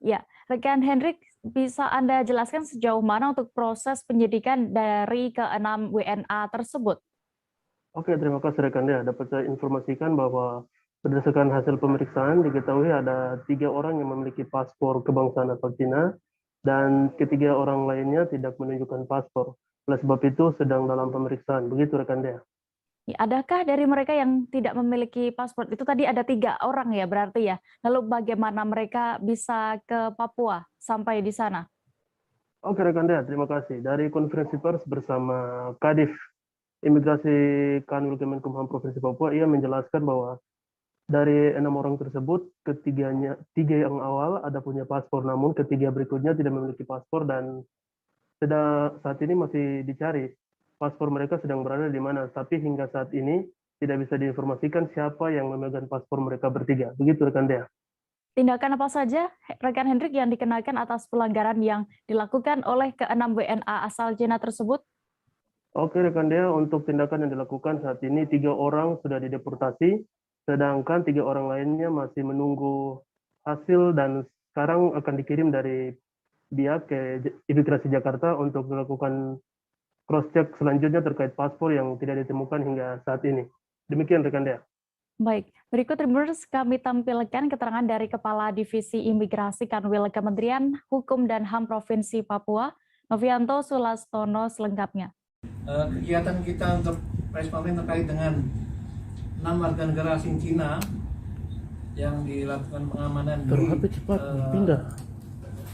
Ya, rekan Hendrik, bisa Anda jelaskan sejauh mana untuk proses penyidikan dari ke-6 WNA tersebut? Oke, terima kasih rekan Dia. Dapat saya informasikan bahwa berdasarkan hasil pemeriksaan diketahui ada 3 orang yang memiliki paspor kebangsaan asal Cina dan ketiga orang lainnya tidak menunjukkan paspor. Oleh sebab itu sedang dalam pemeriksaan. Begitu rekan Dea. Adakah dari mereka yang tidak memiliki paspor? Itu tadi ada 3 orang ya berarti ya. Lalu bagaimana mereka bisa ke Papua sampai di sana? Oke rekan Dea, terima kasih. Dari konferensi pers bersama Kadif Imigrasi Kanwil Kemenkumham Provinsi Papua, ia menjelaskan bahwa dari 6 orang tersebut, 3 yang awal ada punya paspor, namun ketiga berikutnya tidak memiliki paspor dan saat ini masih dicari paspor mereka sedang berada di mana. Tapi hingga saat ini tidak bisa diinformasikan siapa yang memegang paspor mereka bertiga. Begitu rekan Dea. Tindakan apa saja rekan Hendrik yang dikenakan atas pelanggaran yang dilakukan oleh ke-6 WNA asal Cina tersebut? Oke rekan Dea, untuk tindakan yang dilakukan saat ini 3 orang sudah dideportasi. Sedangkan 3 orang lainnya masih menunggu hasil dan sekarang akan dikirim dari BIA ke Imigrasi Jakarta untuk melakukan cross-check selanjutnya terkait paspor yang tidak ditemukan hingga saat ini. Demikian rekan Dea. Baik, berikut Tribuners kami tampilkan keterangan dari Kepala Divisi Imigrasi Kanwil Kementerian Hukum dan HAM Provinsi Papua, Novianto Sulastono selengkapnya. Kegiatan kita untuk responden terkait dengan 6 warga negara asing Cina yang dilakukan pengamanan di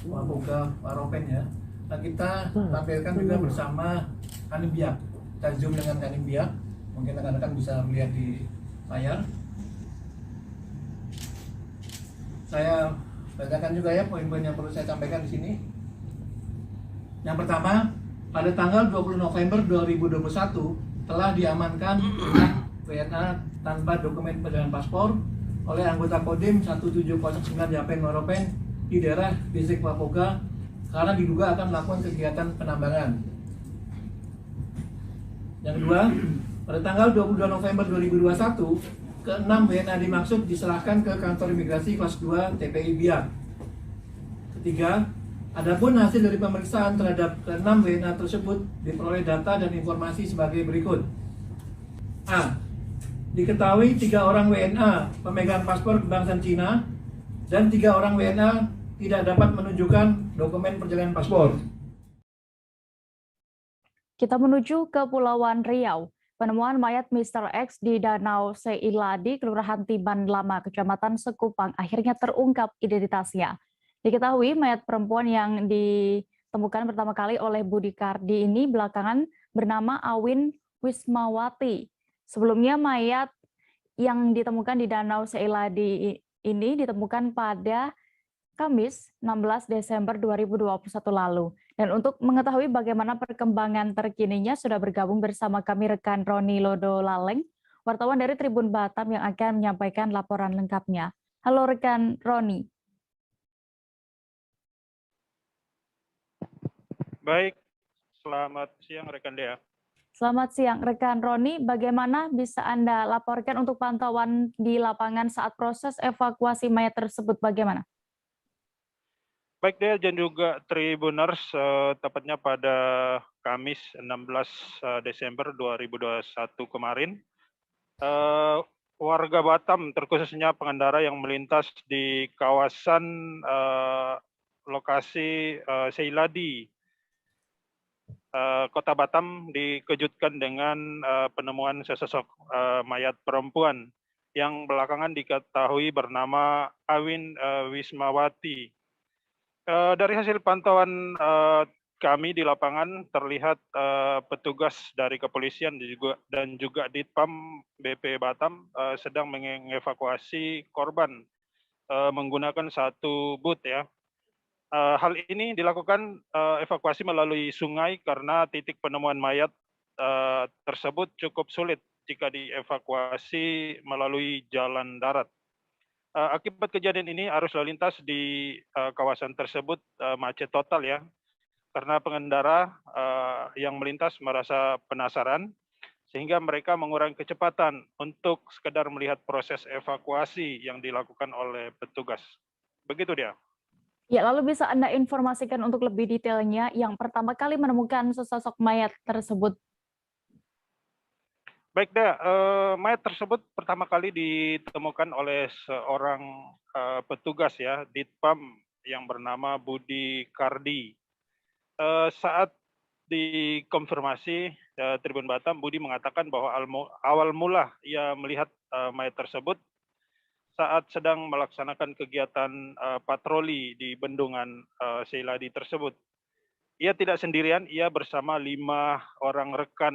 Wapolda Waropen ya. Nah, kita tampilkan juga bersama Kanim Biak. Kita zoom dengan Kanim Biak. Mungkin rekan-rekan bisa melihat di layar. Saya bacakan juga ya poin-poin yang perlu saya sampaikan di sini. Yang pertama, pada tanggal 20 November 2021 telah diamankan WNA tanpa dokumen perjalanan paspor oleh anggota Kodim 1709 Yapen Waropen di daerah distrik Wapoga karena diduga akan melakukan kegiatan penambangan. Yang kedua, pada tanggal 22 November 2021, ke-6 WNA dimaksud diserahkan ke kantor imigrasi kelas 2 TPI Biak. Ketiga, adapun hasil dari pemeriksaan terhadap ke-6 WNA tersebut diperoleh data dan informasi sebagai berikut. A. Diketahui 3 orang WNA pemegang paspor kebangsaan Cina dan 3 orang WNA tidak dapat menunjukkan dokumen perjalanan paspor. Kita menuju ke Kepulauan Riau. Penemuan mayat Mr. X di Danau Seiladi, Kelurahan Tiban Lama, Kecamatan Sekupang, akhirnya terungkap identitasnya. Diketahui mayat perempuan yang ditemukan pertama kali oleh Budi Kardi ini belakangan bernama Awin Wismawati. Sebelumnya mayat yang ditemukan di Danau Seiladi ini ditemukan pada Kamis 16 Desember 2021 lalu. Dan untuk mengetahui bagaimana perkembangan terkininya sudah bergabung bersama kami rekan Roni Lodo Laleng, wartawan dari Tribun Batam yang akan menyampaikan laporan lengkapnya. Halo rekan Roni. Baik, selamat siang rekan Dea. Selamat siang rekan Roni, bagaimana bisa Anda laporkan untuk pantauan di lapangan saat proses evakuasi mayat tersebut bagaimana? Baik Dea dan juga Tribuners, tepatnya pada Kamis 16 Desember 2021 kemarin, warga Batam terkhususnya pengendara yang melintas di kawasan lokasi Seiladi, Kota Batam dikejutkan dengan penemuan sesosok mayat perempuan yang belakangan diketahui bernama Awin Wismawati. Dari hasil pantauan kami di lapangan terlihat petugas dari kepolisian dan juga Ditpam BP Batam sedang mengevakuasi korban menggunakan satu boot ya. Hal ini dilakukan evakuasi melalui sungai karena titik penemuan mayat tersebut cukup sulit jika dievakuasi melalui jalan darat. Akibat kejadian ini, arus lalu lintas di kawasan tersebut macet total ya, karena pengendara yang melintas merasa penasaran, sehingga mereka mengurangi kecepatan untuk sekedar melihat proses evakuasi yang dilakukan oleh petugas. Begitu dia. Ya, lalu bisa Anda informasikan untuk lebih detailnya yang pertama kali menemukan sesosok mayat tersebut? Baik deh, mayat tersebut pertama kali ditemukan oleh seorang petugas ya, Ditpam yang bernama Budi Kardi. Saat dikonfirmasi Tribun Batam, Budi mengatakan bahwa awal mula ia melihat mayat tersebut saat sedang melaksanakan kegiatan patroli di bendungan Seiladi tersebut. Ia tidak sendirian, ia bersama 5 orang rekan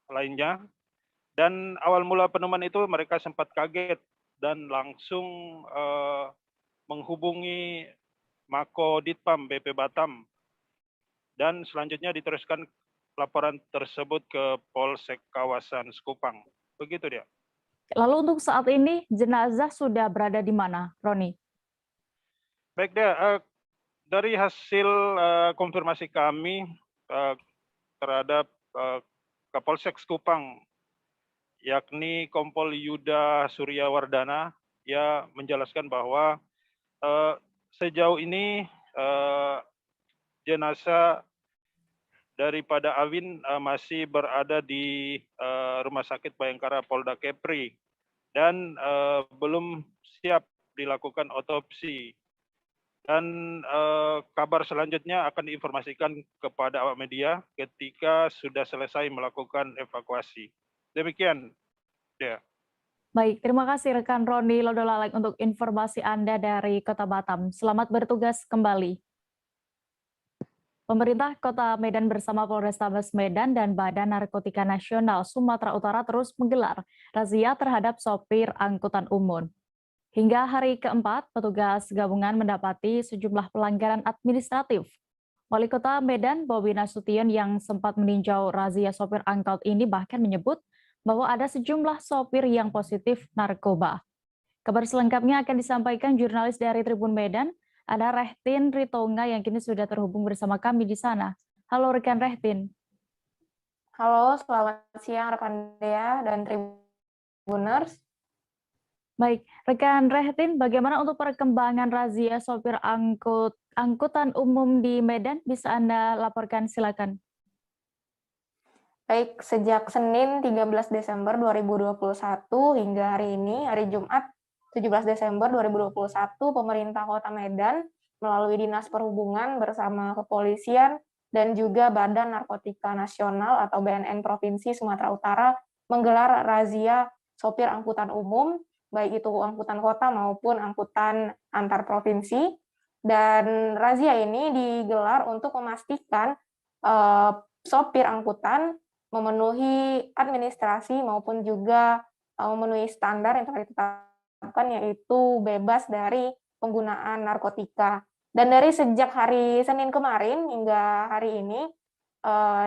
lainnya, dan awal mula penemuan itu mereka sempat kaget dan langsung menghubungi Mako Ditpam BP Batam, dan selanjutnya diteruskan laporan tersebut ke Polsek kawasan Sekupang. Begitu dia. Lalu untuk saat ini jenazah sudah berada di mana, Roni? Baik dia, dari hasil konfirmasi kami terhadap Kapolsek Sekupang, yakni Kompol Yuda Suryawardana, ia menjelaskan bahwa sejauh ini jenazah daripada Awin masih berada di Rumah Sakit Bayangkara Polda Kepri dan belum siap dilakukan otopsi. Dan kabar selanjutnya akan diinformasikan kepada awak media ketika sudah selesai melakukan evakuasi. Demikian, Ya. Baik, terima kasih rekan Roni Lodolalek untuk informasi Anda dari Kota Batam. Selamat bertugas kembali. Pemerintah Kota Medan bersama Polrestabes Medan dan Badan Narkotika Nasional Sumatera Utara terus menggelar razia terhadap sopir angkutan umum. Hingga hari keempat, petugas gabungan mendapati sejumlah pelanggaran administratif. Wali Kota Medan, Bobi Nasution, yang sempat meninjau razia sopir angkot ini bahkan menyebut bahwa ada sejumlah sopir yang positif narkoba. Kabar selengkapnya akan disampaikan jurnalis dari Tribun Medan, ada Rehtin Ritonga yang kini sudah terhubung bersama kami di sana. Halo rekan Rehtin. Halo, selamat siang rekan Dea dan Tribuners. Baik, rekan Rehtin, bagaimana untuk perkembangan razia sopir angkutan umum di Medan? Bisa Anda laporkan, silakan. Baik, sejak Senin 13 Desember 2021 hingga hari ini, hari Jumat 17 Desember 2021, pemerintah Kota Medan melalui Dinas Perhubungan bersama Kepolisian dan juga Badan Narkotika Nasional atau BNN Provinsi Sumatera Utara menggelar razia sopir angkutan umum, baik itu angkutan kota maupun angkutan antar provinsi. Dan razia ini digelar untuk memastikan sopir angkutan memenuhi administrasi maupun juga memenuhi standar yang telah ditetapkan, yaitu bebas dari penggunaan narkotika. Dan dari sejak hari Senin kemarin hingga hari ini,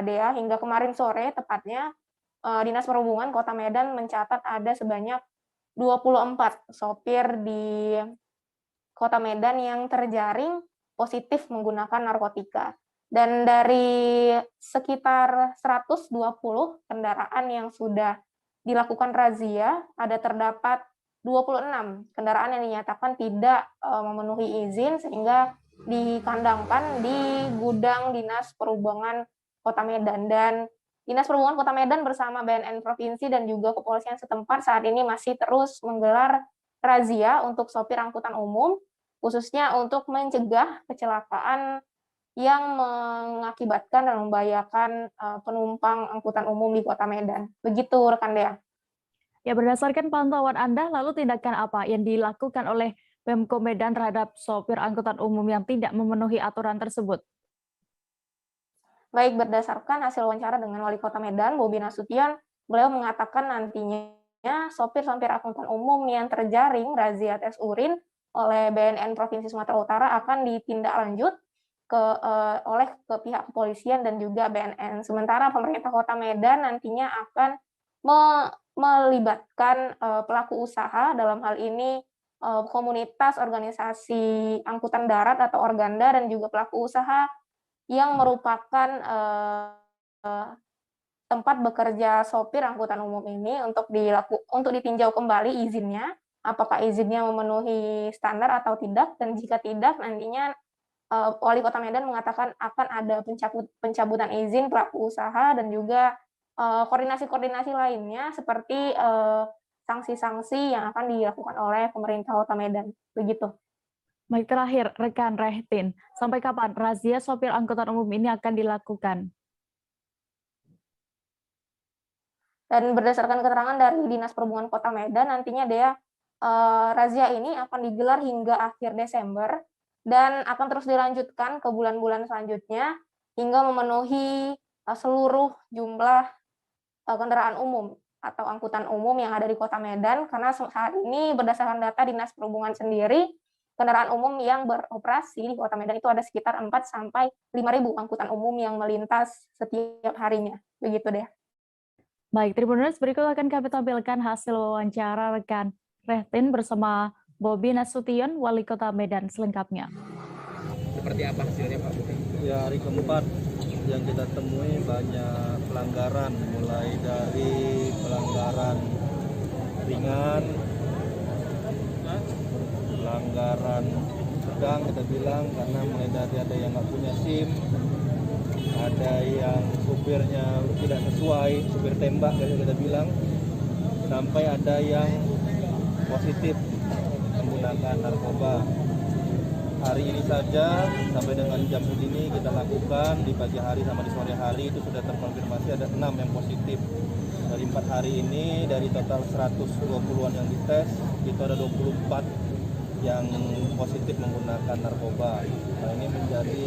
Dea, hingga kemarin sore tepatnya, Dinas Perhubungan Kota Medan mencatat ada sebanyak 24 sopir di Kota Medan yang terjaring positif menggunakan narkotika. Dan dari sekitar 120 kendaraan yang sudah dilakukan razia, ada terdapat 26 kendaraan yang dinyatakan tidak memenuhi izin sehingga dikandangkan di gudang Dinas Perhubungan Kota Medan. Dan Dinas Perhubungan Kota Medan bersama BNN Provinsi dan juga kepolisian setempat saat ini masih terus menggelar razia untuk sopir angkutan umum, khususnya untuk mencegah kecelakaan yang mengakibatkan dan membahayakan penumpang angkutan umum di Kota Medan. Begitu rekan Dea. Ya, berdasarkan pantauan Anda, lalu tindakan apa yang dilakukan oleh Pemko Medan terhadap sopir angkutan umum yang tidak memenuhi aturan tersebut? Baik, berdasarkan hasil wawancara dengan Wali Kota Medan, Bobi Nasution, beliau mengatakan nantinya sopir-sopir angkutan umum yang terjaring razia tes urin oleh BNN Provinsi Sumatera Utara akan ditindaklanjut oleh pihak kepolisian dan juga BNN. Sementara pemerintah Kota Medan nantinya akan melibatkan pelaku usaha, dalam hal ini komunitas organisasi angkutan darat atau Organda dan juga pelaku usaha yang merupakan tempat bekerja sopir angkutan umum ini untuk ditinjau kembali izinnya, apakah izinnya memenuhi standar atau tidak, dan jika tidak nantinya Wali Kota Medan mengatakan akan ada pencabutan izin pelaku usaha dan juga koordinasi-koordinasi lainnya seperti sanksi-sanksi yang akan dilakukan oleh pemerintah Kota Medan. Begitu. Baik, terakhir rekan Rehtin, sampai kapan razia sopir angkutan umum ini akan dilakukan? Dan berdasarkan keterangan dari Dinas Perhubungan Kota Medan, nantinya razia ini akan digelar hingga akhir Desember dan akan terus dilanjutkan ke bulan-bulan selanjutnya hingga memenuhi seluruh jumlah kendaraan umum atau angkutan umum yang ada di Kota Medan, karena saat ini berdasarkan data Dinas Perhubungan sendiri, kendaraan umum yang beroperasi di Kota Medan itu ada sekitar 4-5.000 angkutan umum yang melintas setiap harinya. Begitu deh. Baik, Tribuners, berikut akan kami tampilkan hasil wawancara rekan Rehtin bersama Bobi Nasution, Wali Kota Medan, selengkapnya. Seperti apa hasilnya Pak Bobi? Ya, hari keempat yang kita temui banyak pelanggaran, mulai dari pelanggaran ringan, pelanggaran sedang kita bilang, karena mulai dari ada yang nggak punya SIM, ada yang supirnya tidak sesuai, supir tembak kita bilang, sampai ada yang positif menggunakan narkoba. hari ini saja sampai dengan jam ini kita lakukan di pagi hari sama di sore hari itu sudah terkonfirmasi ada 6 yang positif. Dari 4 hari ini dari total 120-an yang dites itu ada 24 yang positif menggunakan narkoba. Nah, ini menjadi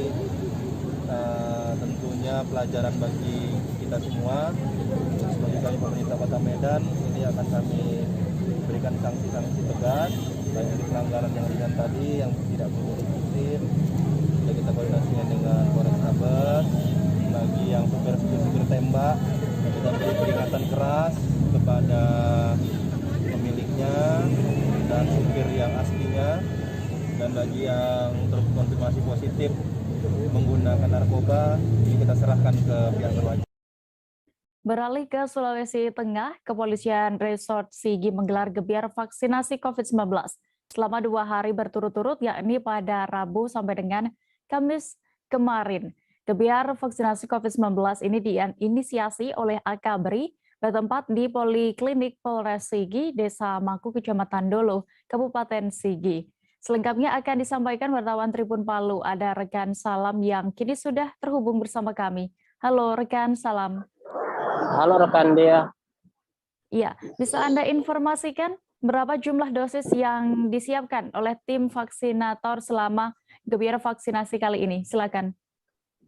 tentunya pelajaran bagi kita semua. Sebagai kami pemerintah Kota Medan, ini akan kami berikan sanksi-sanksi tegas, baik dari pelanggaran yang ringan tadi yang tidak perlu diikutin. Sudah kita koordinasikan dengan Polrestabes, bagi yang supir tembak, kita beri peringatan keras kepada pemiliknya dan supir yang aslinya, dan bagi yang terkonfirmasi positif menggunakan narkoba, ini kita serahkan ke pihak berwajib. Beralih ke Sulawesi Tengah, Kepolisian Resort Sigi menggelar gebiar vaksinasi COVID-19 selama 2 hari berturut-turut, yakni pada Rabu sampai dengan Kamis kemarin. Gebiar vaksinasi COVID-19 ini diinisiasi oleh Akabri bertempat di Poliklinik Polres Sigi, Desa Maku, Kecamatan Dolo, Kabupaten Sigi. Selengkapnya akan disampaikan wartawan Tribun Palu. Ada rekan Salam yang kini sudah terhubung bersama kami. Halo rekan Salam. Halo rekan Dea. Iya, bisa Anda informasikan berapa jumlah dosis yang disiapkan oleh tim vaksinator selama gebiar vaksinasi kali ini? Silakan.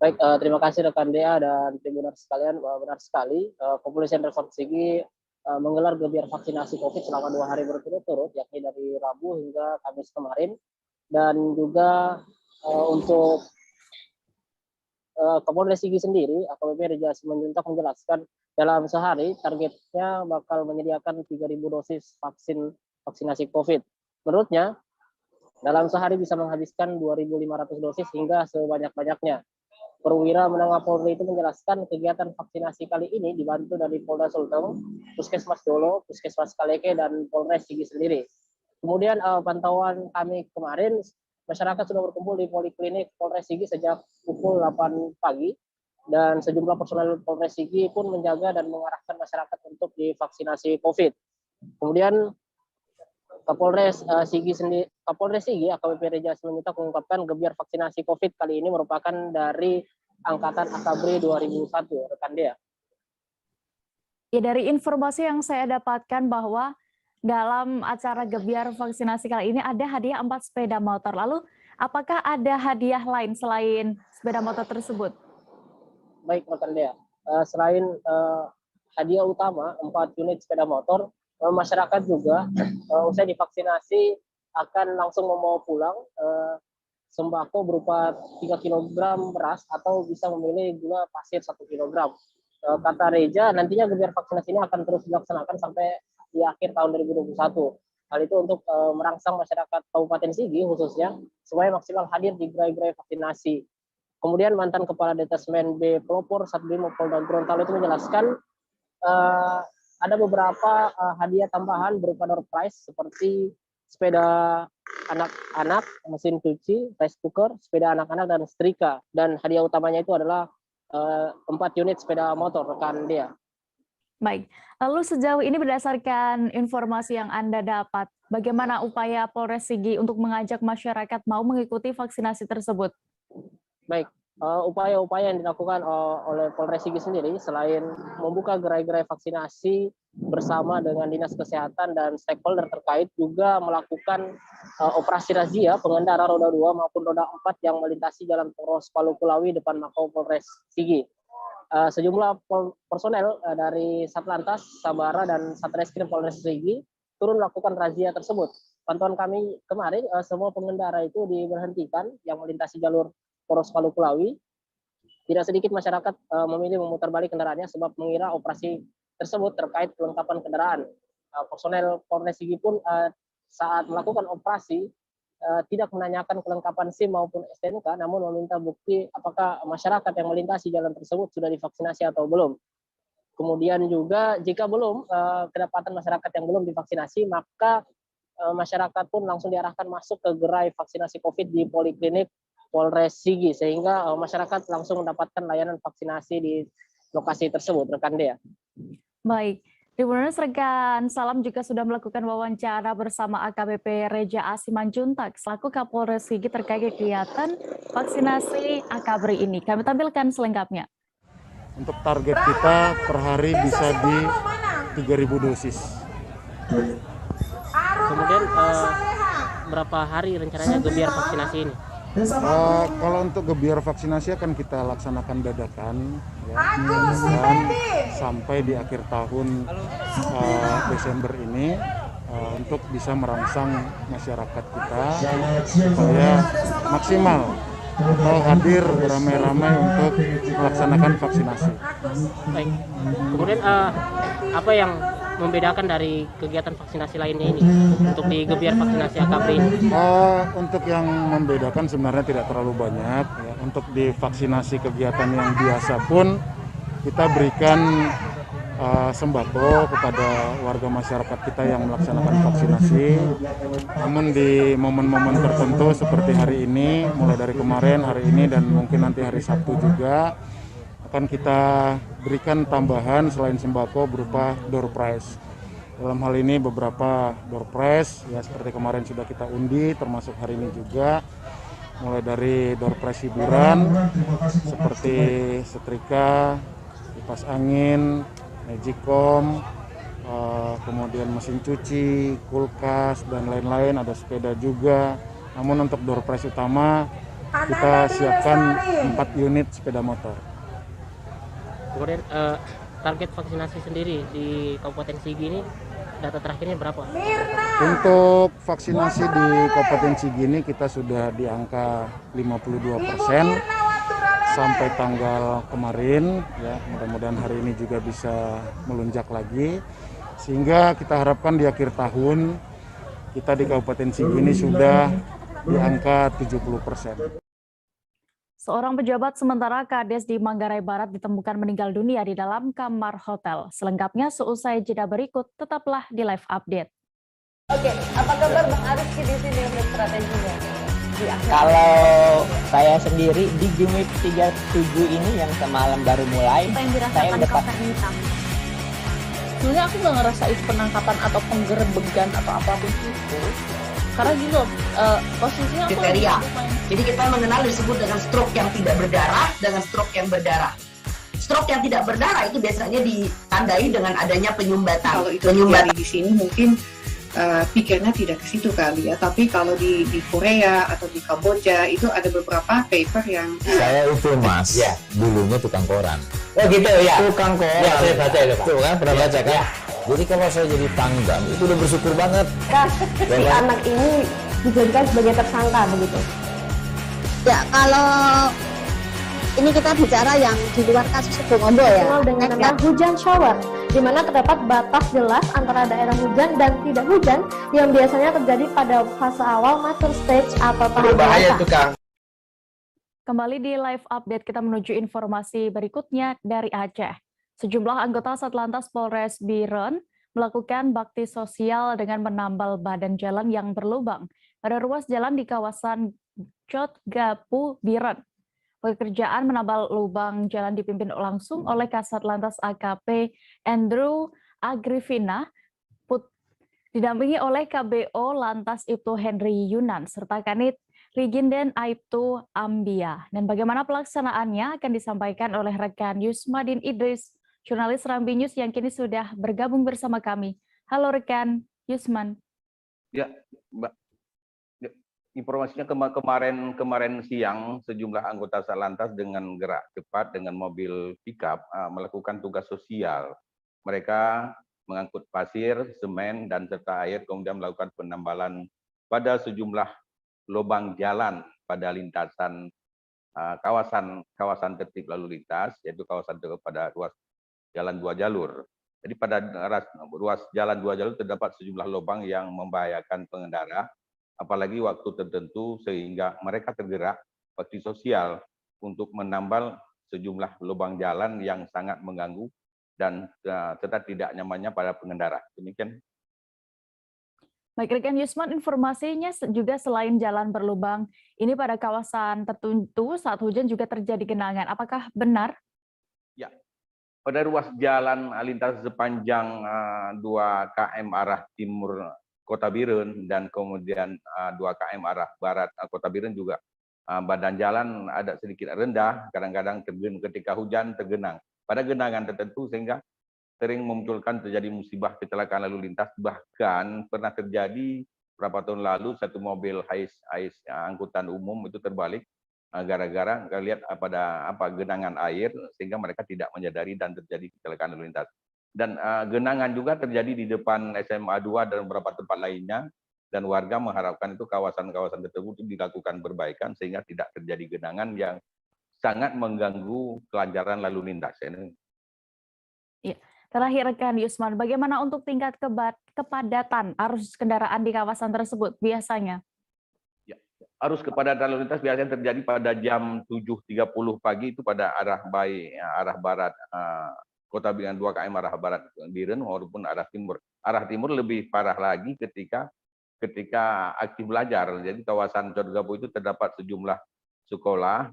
Baik, terima kasih rekan Dea dan Tribuners sekalian. Benar sekali, Kepolisian Resort Sigi menggelar gebiar vaksinasi COVID selama 2 hari berturut-turut, yakni dari Rabu hingga Kamis kemarin. Dan juga untuk Kapolres Sigi sendiri, AKBP Reja Simanjuntak menjelaskan dalam sehari targetnya bakal menyediakan 3.000 dosis vaksinasi COVID. Menurutnya, dalam sehari bisa menghabiskan 2.500 dosis hingga sebanyak-banyaknya. Perwira Menengah Polri itu menjelaskan kegiatan vaksinasi kali ini dibantu dari Polda Sulteng, Puskesmas Dolo, Puskesmas Kaleke, dan Polres Sigi sendiri. Kemudian pantauan kami kemarin, masyarakat sudah berkumpul di Poliklinik Polres Sigi sejak pukul 8 pagi, dan sejumlah personel Polres Sigi pun menjaga dan mengarahkan masyarakat untuk divaksinasi COVID. Kemudian Kapolres Sigi AKBP Reja Simanjuntak mengungkapkan gebiar vaksinasi COVID kali ini merupakan dari Angkatan Akabri 2001, rekan Dea. Ya, dari informasi yang saya dapatkan bahwa dalam acara gebiar vaksinasi kali ini ada hadiah 4 sepeda motor. Lalu apakah ada hadiah lain selain sepeda motor tersebut? Baik rekan Dea, selain hadiah utama 4 unit sepeda motor, masyarakat juga usai divaksinasi akan langsung membawa pulang sembako berupa 3 kg beras atau bisa memilih gula pasir 1 kg. Kata Reja, nantinya gebiar vaksinasi ini akan terus dilaksanakan sampai di akhir tahun 2021. Hal itu untuk merangsang masyarakat Kabupaten Sigi khususnya supaya maksimal hadir di gerai-gerai vaksinasi. Kemudian mantan Kepala Detasmen B Pelopor Satbrimob Polda Gorontalo itu menjelaskan ada beberapa hadiah tambahan berupa door prize seperti sepeda anak-anak, mesin cuci, rice cooker, sepeda anak-anak, dan setrika. Dan hadiah utamanya itu adalah 4 unit sepeda motor, rekan Dea. Baik, lalu sejauh ini berdasarkan informasi yang Anda dapat, bagaimana upaya Polres Sigi untuk mengajak masyarakat mau mengikuti vaksinasi tersebut? Baik, upaya-upaya yang dilakukan oleh Polres Sigi sendiri selain membuka gerai-gerai vaksinasi bersama dengan Dinas Kesehatan dan stakeholder terkait, juga melakukan operasi razia pengendara roda 2 maupun roda 4 yang melintasi jalan poros Palu Kulawi depan Mako Polres Sigi. Sejumlah personel dari Satlantas, Sabara, dan Satreskrim Polres Sigi turun melakukan razia tersebut. Pantauan kami kemarin, semua pengendara itu diberhentikan yang melintasi jalur poros Palu Kulawi. Tidak sedikit masyarakat memilih memutar balik kendaraannya sebab mengira operasi tersebut terkait kelengkapan kendaraan. Personel Polres Sigi pun saat melakukan operasi tidak menanyakan kelengkapan SIM maupun STNK, namun meminta bukti apakah masyarakat yang melintasi jalan tersebut sudah divaksinasi atau belum. Kemudian juga jika belum kedapatan masyarakat yang belum divaksinasi, maka masyarakat pun langsung diarahkan masuk ke gerai vaksinasi COVID di Poliklinik Polres Sigi, sehingga masyarakat langsung mendapatkan layanan vaksinasi di lokasi tersebut, rekan Dea. Baik, Tribuners, rekan Salam juga sudah melakukan wawancara bersama AKBP Reja Asimanjuntak selaku Kapolres Sigit terkait kegiatan vaksinasi AKBRI ini. Kami tampilkan selengkapnya. Untuk target kita per hari bisa di 3.000 dosis. Kemudian berapa hari rencananya gebiar vaksinasi ini? Kalau untuk gebiar vaksinasi akan kita laksanakan dadakan ya, dan sampai di akhir tahun Desember ini untuk bisa merangsang masyarakat kita supaya maksimal atau hadir beramai-ramai untuk melaksanakan vaksinasi. Baik. Kemudian apa yang membedakan dari kegiatan vaksinasi lainnya ini untuk di gebiar vaksinasi AKBRI ini? Untuk yang membedakan sebenarnya tidak terlalu banyak. Ya. Untuk di vaksinasi kegiatan yang biasa pun kita berikan sembako kepada warga masyarakat kita yang melaksanakan vaksinasi. Namun di momen-momen tertentu seperti hari ini, mulai dari kemarin, hari ini, dan mungkin nanti hari Sabtu juga, akan kita berikan tambahan selain sembako berupa door prize. Dalam hal ini beberapa door prize ya seperti kemarin sudah kita undi, termasuk hari ini juga, mulai dari door prize hiburan seperti setrika, kipas angin, magicom, kemudian mesin cuci, kulkas, dan lain-lain, ada sepeda juga. Namun untuk door prize utama kita siapkan 4 unit sepeda motor. Kemudian target vaksinasi sendiri di Kabupaten Sigi ini data terakhirnya berapa? Untuk vaksinasi di Kabupaten Sigi ini kita sudah di angka 52% sampai tanggal kemarin ya, mudah-mudahan hari ini juga bisa melonjak lagi sehingga kita harapkan di akhir tahun kita di Kabupaten Sigi ini sudah di angka 70%. Seorang pejabat sementara Kades di Manggarai Barat ditemukan meninggal dunia di dalam kamar hotel. Selengkapnya seusai jeda berikut, tetaplah di live update. Oke, apa kabar Bang Ariski di sini untuk strateginya? Kalau saya sendiri di Gimik 37 ini yang semalam baru mulai, saya udah sebenarnya aku nggak ngerasa itu penangkapan atau penggerebegan atau apapun itu. Karena gitu, posisinya aku kriteria. Jadi kita mengenal disebut dengan stroke yang tidak berdarah dengan stroke yang berdarah. Stroke yang tidak berdarah itu biasanya ditandai dengan adanya penyumbatan. Kalau itu terjadi di sini mungkin pikirnya tidak ke situ kali ya. Tapi kalau di Korea atau di Kamboja itu ada beberapa paper yang saya itu Mas, ya, dulunya tukang koran. Oh gitu ya. Tukang koran. Ya, saya baca itu Pak. Tuh kan pernah baca kan? Ya. Jadi kalau saya jadi pangdam itu udah bersyukur banget. Si anak ini dijadikan sebagai tersangka begitu. Ya, kalau ini kita bicara yang di luar kasus Sebongombo ya. Dengan nama hujan shower, di mana terdapat batas jelas antara daerah hujan dan tidak hujan yang biasanya terjadi pada fase awal mature stage atau tahap dewasa. Kembali di live update, kita menuju informasi berikutnya dari Aceh. Sejumlah anggota Satlantas Polres Biren melakukan bakti sosial dengan menambal badan jalan yang berlubang pada ruas jalan di kawasan Cotgapu, Biren. Pekerjaan menambal lubang jalan dipimpin langsung oleh Kasat Lantas AKP Andrew Agrifina, didampingi oleh KBO Lantas Ibtu Henry Yunan, serta Kanit Riginden Aibtu Ambia. Dan bagaimana pelaksanaannya akan disampaikan oleh rekan Yusmadin Idris, jurnalis Rambi News yang kini sudah bergabung bersama kami. Halo rekan Yusman. Ya, Mbak. Informasinya kemarin siang sejumlah anggota Satlantas dengan gerak cepat dengan mobil pickup melakukan tugas sosial. Mereka mengangkut pasir, semen, dan serta air, kemudian melakukan penambalan pada sejumlah lubang jalan pada lintasan kawasan tertib lalu lintas, yaitu kawasan pada ruas jalan 2 jalur. Jadi pada ruas jalan 2 jalur terdapat sejumlah lubang yang membahayakan pengendara, apalagi waktu tertentu, sehingga mereka tergerak bakti sosial untuk menambal sejumlah lubang jalan yang sangat mengganggu dan tetap tidak nyamannya pada pengendara. Demikian. Baik, rekan Yusman, informasinya juga selain jalan berlubang, ini pada kawasan tertentu saat hujan juga terjadi genangan. Apakah benar? Ya, pada ruas jalan lintas sepanjang 2 km arah timur Kota Biren dan kemudian 2 km arah barat Kota Biren juga badan jalan ada sedikit rendah, kadang-kadang ketika hujan tergenang. Pada genangan tertentu sehingga sering memunculkan terjadi musibah kecelakaan lalu lintas. Bahkan pernah terjadi beberapa tahun lalu satu mobil hais angkutan umum itu terbalik gara-gara lihat pada genangan air sehingga mereka tidak menyadari dan terjadi kecelakaan lalu lintas. Dan genangan juga terjadi di depan SMA 2 dan beberapa tempat lainnya, dan warga mengharapkan itu kawasan-kawasan tersebut dilakukan perbaikan sehingga tidak terjadi genangan yang sangat mengganggu kelancaran lalu lintas. Ya. Terakhir rekan Yusman, bagaimana untuk tingkat kepadatan arus kendaraan di kawasan tersebut biasanya? Arus kepadatan lalu lintas biasanya terjadi pada jam 7.30 pagi itu pada arah barat Kota Biren 2 km arah barat Biren maupun arah timur. Arah timur lebih parah lagi ketika aktif belajar. Jadi kawasan Codgapo itu terdapat sejumlah sekolah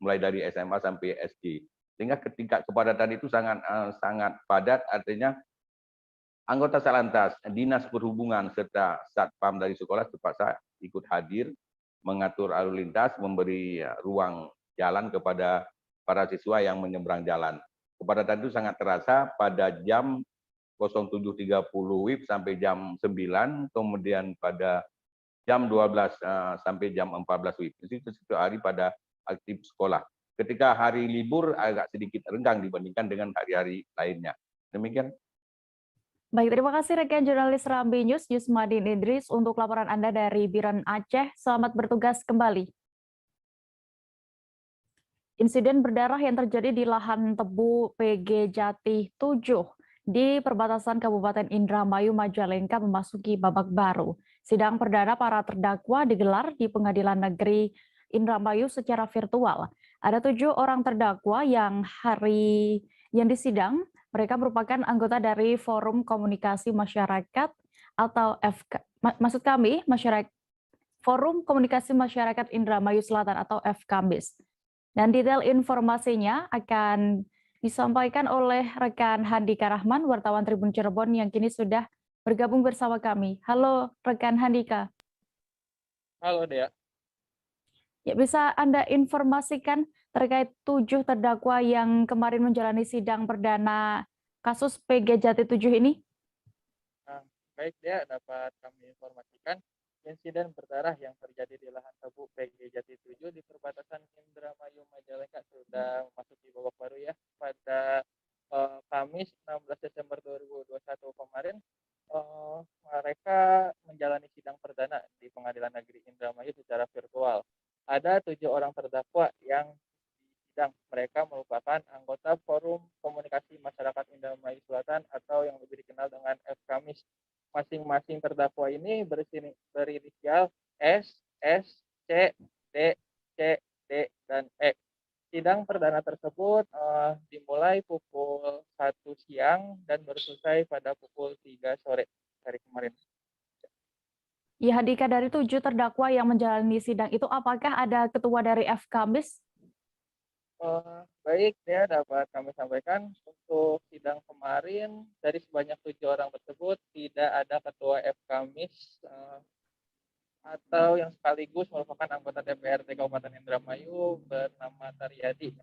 mulai dari SMA sampai SD. Sehingga ketika kepadatan itu sangat padat, artinya anggota Satlantas, Dinas Perhubungan serta Satpam dari sekolah terpaksa ikut hadir mengatur lalu lintas, memberi ruang jalan kepada para siswa yang menyeberang jalan. Kepadatan itu sangat terasa pada jam 07.30 WIB sampai jam 9, kemudian pada jam 12 sampai jam 14 WIB. Itu setiap hari pada aktif sekolah. Ketika hari libur agak sedikit renggang dibandingkan dengan hari-hari lainnya. Demikian. Baik, terima kasih rekan jurnalis Rambi News Yusmadin Idris untuk laporan Anda dari Biren Aceh. Selamat bertugas kembali. Insiden berdarah yang terjadi di lahan tebu PG Jati 7 di perbatasan Kabupaten Indramayu Majalengka memasuki babak baru. Sidang perdana para terdakwa digelar di Pengadilan Negeri Indramayu secara virtual. Ada 7 orang terdakwa yang disidang. Mereka merupakan anggota dari Forum Komunikasi Masyarakat atau Forum Komunikasi Masyarakat Indramayu Selatan atau FKMIS. Dan detail informasinya akan disampaikan oleh rekan Handika Rahman, wartawan Tribun Cirebon yang kini sudah bergabung bersama kami. Halo rekan Handika. Halo Dea. Ya, bisa Anda informasikan terkait 7 terdakwa yang kemarin menjalani sidang perdana kasus PG Jati 7 ini? Baik Dea, dapat kami informasikan insiden berdarah yang terjadi di lahan tebu PG Jati 7 di perbatasan Indramayu Majalengka sudah memasuki babak baru ya. Pada Kamis 16 Desember 2021 kemarin mereka menjalani sidang perdana di Pengadilan Negeri Indramayu secara virtual. Ada 7 orang terdakwa yang disidang. Mereka merupakan anggota Forum Komunikasi Masyarakat Indramayu Selatan atau yang lebih dikenal dengan FKMIS. Masing-masing terdakwa ini berinisial S, C, D, dan E. Sidang perdana tersebut dimulai pukul 1 siang dan selesai pada pukul 3 sore hari kemarin. Ya, Handika, dari 7 terdakwa yang menjalani sidang itu, apakah ada ketua dari FKMIS? Baik, ya dapat kami sampaikan untuk sidang kemarin dari sebanyak 7 orang tersebut tidak ada ketua FKMIS atau yang sekaligus merupakan anggota DPRD Kabupaten Indramayu bernama Taryadi.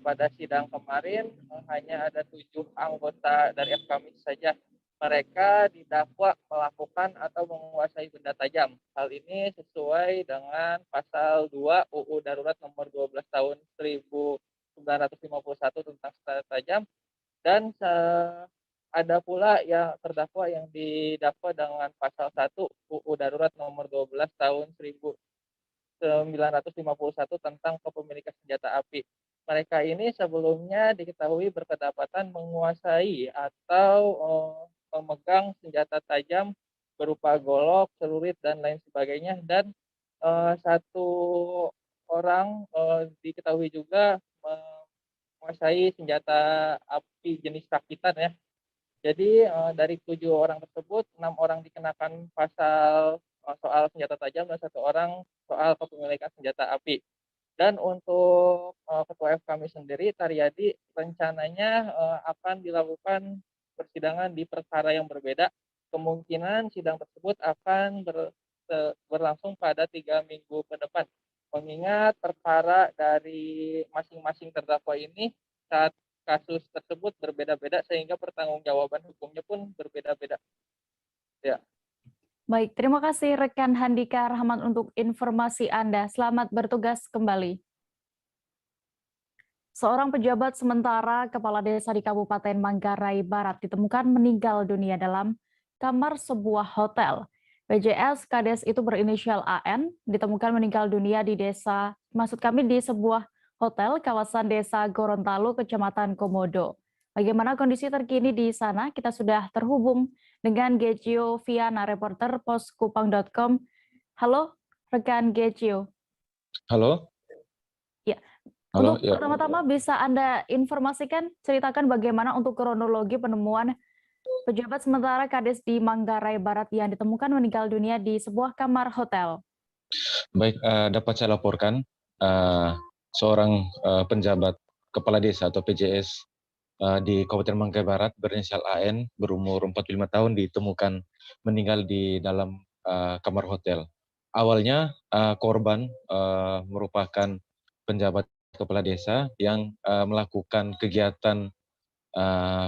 Pada sidang kemarin hanya ada 7 anggota dari FKMIS saja. Mereka didakwa melakukan atau menguasai benda tajam. Hal ini sesuai dengan pasal 2 UU Darurat nomor 12 tahun 1951 tentang senjata tajam, dan ada pula yang terdakwa yang didakwa dengan pasal 1 UU Darurat nomor 12 tahun 1951 tentang kepemilikan senjata api. Mereka ini sebelumnya diketahui berkedapatan menguasai atau memegang senjata tajam berupa golok, celurit, dan lain sebagainya. Dan 1 orang diketahui juga menguasai senjata api jenis rakitan ya. Jadi dari 7 orang tersebut, 6 orang dikenakan pasal soal senjata tajam dan 1 orang soal kepemilikan senjata api. Dan untuk Ketua FKMI sendiri, Taryadi, rencananya akan dilakukan persidangan di perkara yang berbeda. Kemungkinan sidang tersebut akan berlangsung pada 3 minggu ke depan. Mengingat perkara dari masing-masing terdakwa ini saat kasus tersebut berbeda-beda sehingga pertanggungjawaban hukumnya pun berbeda-beda. Ya. Baik, terima kasih rekan Handika Rahmat untuk informasi Anda. Selamat bertugas kembali. Seorang pejabat sementara kepala desa di Kabupaten Manggarai Barat ditemukan meninggal dunia dalam kamar sebuah hotel. PJS Kades itu berinisial AN ditemukan meninggal dunia di di sebuah hotel kawasan Desa Gorontalo, Kecamatan Komodo. Bagaimana kondisi terkini di sana? Kita sudah terhubung dengan Gechio Viana, reporter poskupang.com. Halo, rekan Gechio. Halo. Ya. Halo, untuk pertama-tama bisa Anda informasikan, ceritakan bagaimana untuk kronologi penemuan pejabat sementara Kades di Manggarai Barat yang ditemukan meninggal dunia di sebuah kamar hotel. Baik, dapat saya laporkan seorang penjabat kepala desa atau PJS di Kabupaten Manggarai Barat berinisial AN berumur 45 tahun ditemukan meninggal di dalam kamar hotel. Awalnya korban merupakan penjabat kepala desa yang melakukan kegiatan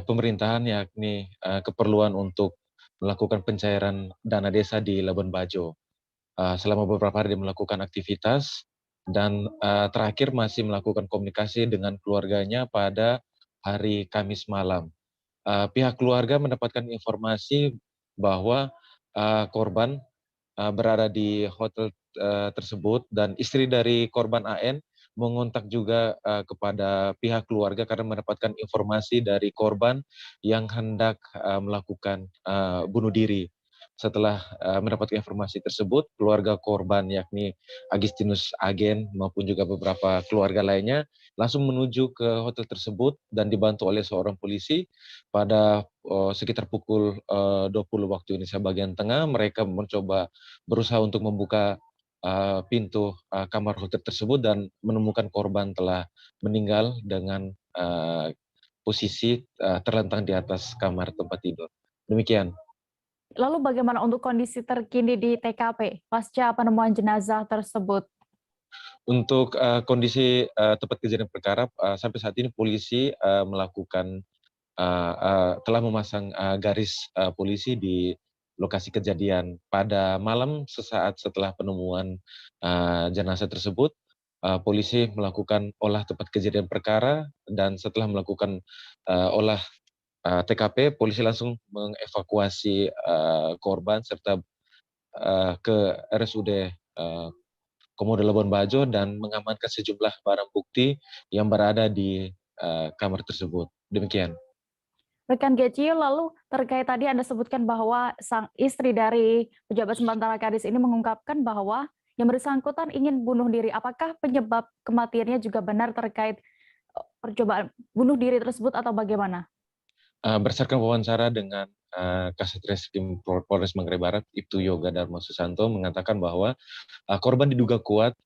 pemerintahan, yakni keperluan untuk melakukan pencairan dana desa di Labuan Bajo. Selama beberapa hari dia melakukan aktivitas dan terakhir masih melakukan komunikasi dengan keluarganya pada hari Kamis malam. Pihak keluarga mendapatkan informasi bahwa korban berada di hotel tersebut dan istri dari korban AN mengontak juga kepada pihak keluarga karena mendapatkan informasi dari korban yang hendak melakukan bunuh diri. Setelah mendapatkan informasi tersebut, keluarga korban yakni Agustinus Agen maupun juga beberapa keluarga lainnya langsung menuju ke hotel tersebut dan dibantu oleh seorang polisi. Pada sekitar pukul 20 waktu Indonesia bagian tengah, mereka mencoba berusaha untuk membuka pintu kamar hotel tersebut dan menemukan korban telah meninggal dengan posisi terlentang di atas kamar tempat tidur. Demikian. Lalu bagaimana untuk kondisi terkini di TKP pasca penemuan jenazah tersebut? Untuk kondisi tempat kejadian perkara, sampai saat ini polisi melakukan telah memasang garis polisi di lokasi kejadian. Pada malam sesaat setelah penemuan jenazah tersebut, polisi melakukan olah tempat kejadian perkara dan setelah melakukan olah TKP, polisi langsung mengevakuasi korban serta ke RSUD Komodo Labuan Bajo dan mengamankan sejumlah barang bukti yang berada di kamar tersebut. Demikian. Rekan Gechio, lalu terkait tadi Anda sebutkan bahwa sang istri dari pejabat sementara Kades ini mengungkapkan bahwa yang bersangkutan ingin bunuh diri. Apakah penyebab kematiannya juga benar terkait percobaan bunuh diri tersebut atau bagaimana? Berdasarkan wawancara dengan Kasat Reskrim Polres Manggarai Barat, Ibtu Yoga Dharma Susanto mengatakan bahwa korban diduga kuat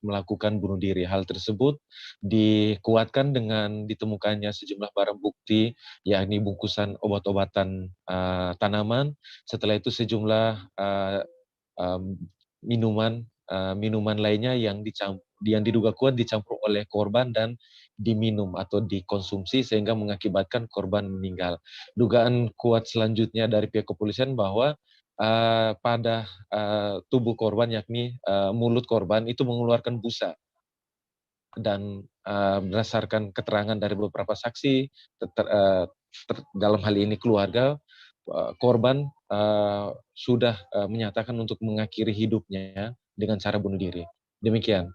melakukan bunuh diri. Hal tersebut dikuatkan dengan ditemukannya sejumlah barang bukti, yakni bungkusan obat-obatan tanaman. Setelah itu sejumlah minuman lainnya yang diduga kuat dicampur oleh korban dan diminum atau dikonsumsi sehingga mengakibatkan korban meninggal. Dugaan kuat selanjutnya dari pihak kepolisian bahwa pada tubuh korban, yakni mulut korban itu mengeluarkan busa. Dan berdasarkan keterangan dari beberapa saksi, dalam hal ini keluarga, korban sudah menyatakan untuk mengakhiri hidupnya dengan cara bunuh diri. Demikian.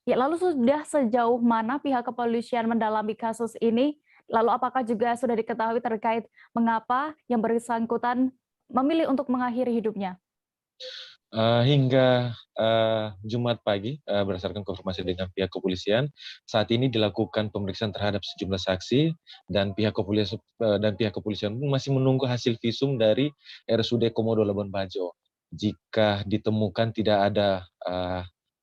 Ya, lalu sudah sejauh mana pihak kepolisian mendalami kasus ini? Lalu apakah juga sudah diketahui terkait mengapa yang bersangkutan memilih untuk mengakhiri hidupnya? Hingga Jumat pagi, berdasarkan konfirmasi dengan pihak kepolisian, saat ini dilakukan pemeriksaan terhadap sejumlah saksi dan pihak kepolisian masih menunggu hasil visum dari RSUD Komodo Labuan Bajo. Jika ditemukan tidak ada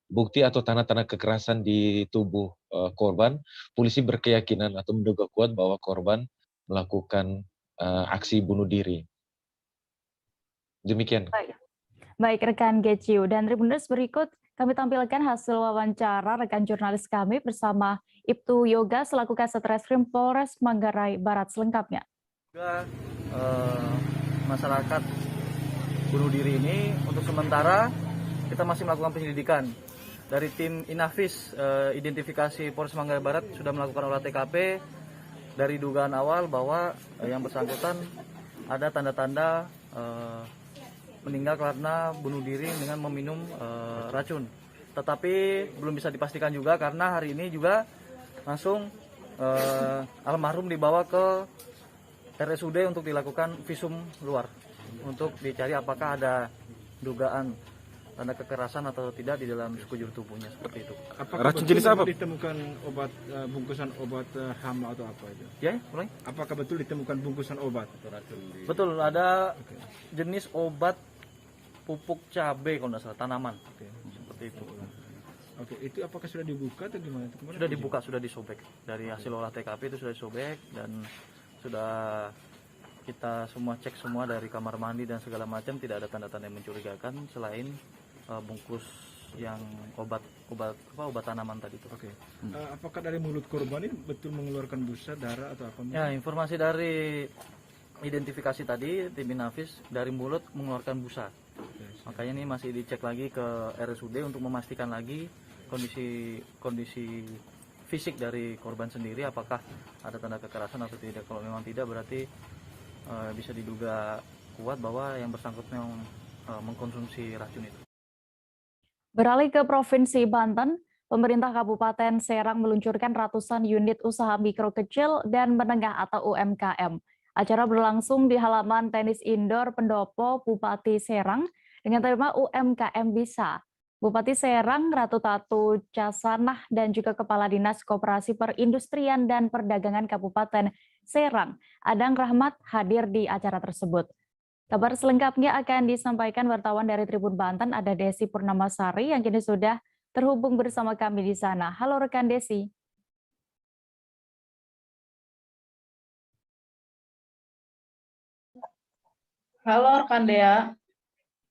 bukti atau tanda-tanda kekerasan di tubuh korban, polisi berkeyakinan atau menduga kuat bahwa korban melakukan aksi bunuh diri. Demikian. Baik rekan Geciu, dan Tribuners, berikut kami tampilkan hasil wawancara rekan jurnalis kami bersama Ibtu Yoga selaku Kasat Reskrim Polres Manggarai Barat selengkapnya. Juga masyarakat bunuh diri ini untuk sementara kita masih melakukan penyelidikan. Dari tim Inavis identifikasi Polres Manggarai Barat sudah melakukan olah TKP dari dugaan awal bahwa yang bersangkutan ada tanda-tanda meninggal karena bunuh diri dengan meminum racun. Tetapi belum bisa dipastikan juga karena hari ini juga langsung almarhum dibawa ke RSUD untuk dilakukan visum luar untuk dicari apakah ada dugaan tanda kekerasan atau tidak di dalam sekujur tubuhnya, seperti itu. Apakah racun jenis apa? Ditemukan obat bungkusan obat hama atau apa itu? Ya, mulai. Apakah betul ditemukan bungkusan obat atau racun? Betul, ada jenis obat pupuk cabai kalau tidak salah, tanaman. Seperti itu. Oke, itu apakah sudah dibuka atau gimana? Sudah dibuka, sudah disobek. Dari hasil olah TKP itu sudah disobek dan sudah kita semua cek semua dari kamar mandi dan segala macam, tidak ada tanda-tanda yang mencurigakan selain bungkus yang obat tanaman tadi itu. Oke. Apakah dari mulut korban ini betul mengeluarkan busa, darah atau apa? Ya, informasi dari identifikasi tadi tim Inavis dari mulut mengeluarkan busa. Makanya ini masih dicek lagi ke RSUD untuk memastikan lagi kondisi fisik dari korban sendiri, apakah ada tanda kekerasan atau tidak. Kalau memang tidak, berarti bisa diduga kuat bahwa yang bersangkutan mengkonsumsi racun itu. Beralih ke Provinsi Banten, pemerintah Kabupaten Serang meluncurkan ratusan unit usaha mikro kecil dan menengah atau UMKM. Acara berlangsung di halaman tenis indoor Pendopo Bupati Serang dengan tema UMKM Bisa. Bupati Serang Ratu Tatu Casanah dan juga Kepala Dinas Koperasi Perindustrian dan Perdagangan Kabupaten Serang, Adang Rahmat, hadir di acara tersebut. Kabar selengkapnya akan disampaikan wartawan dari Tribun Banten, ada Desi Purnamasari yang kini sudah terhubung bersama kami di sana. Halo rekan Desi. Halo rekan Dea.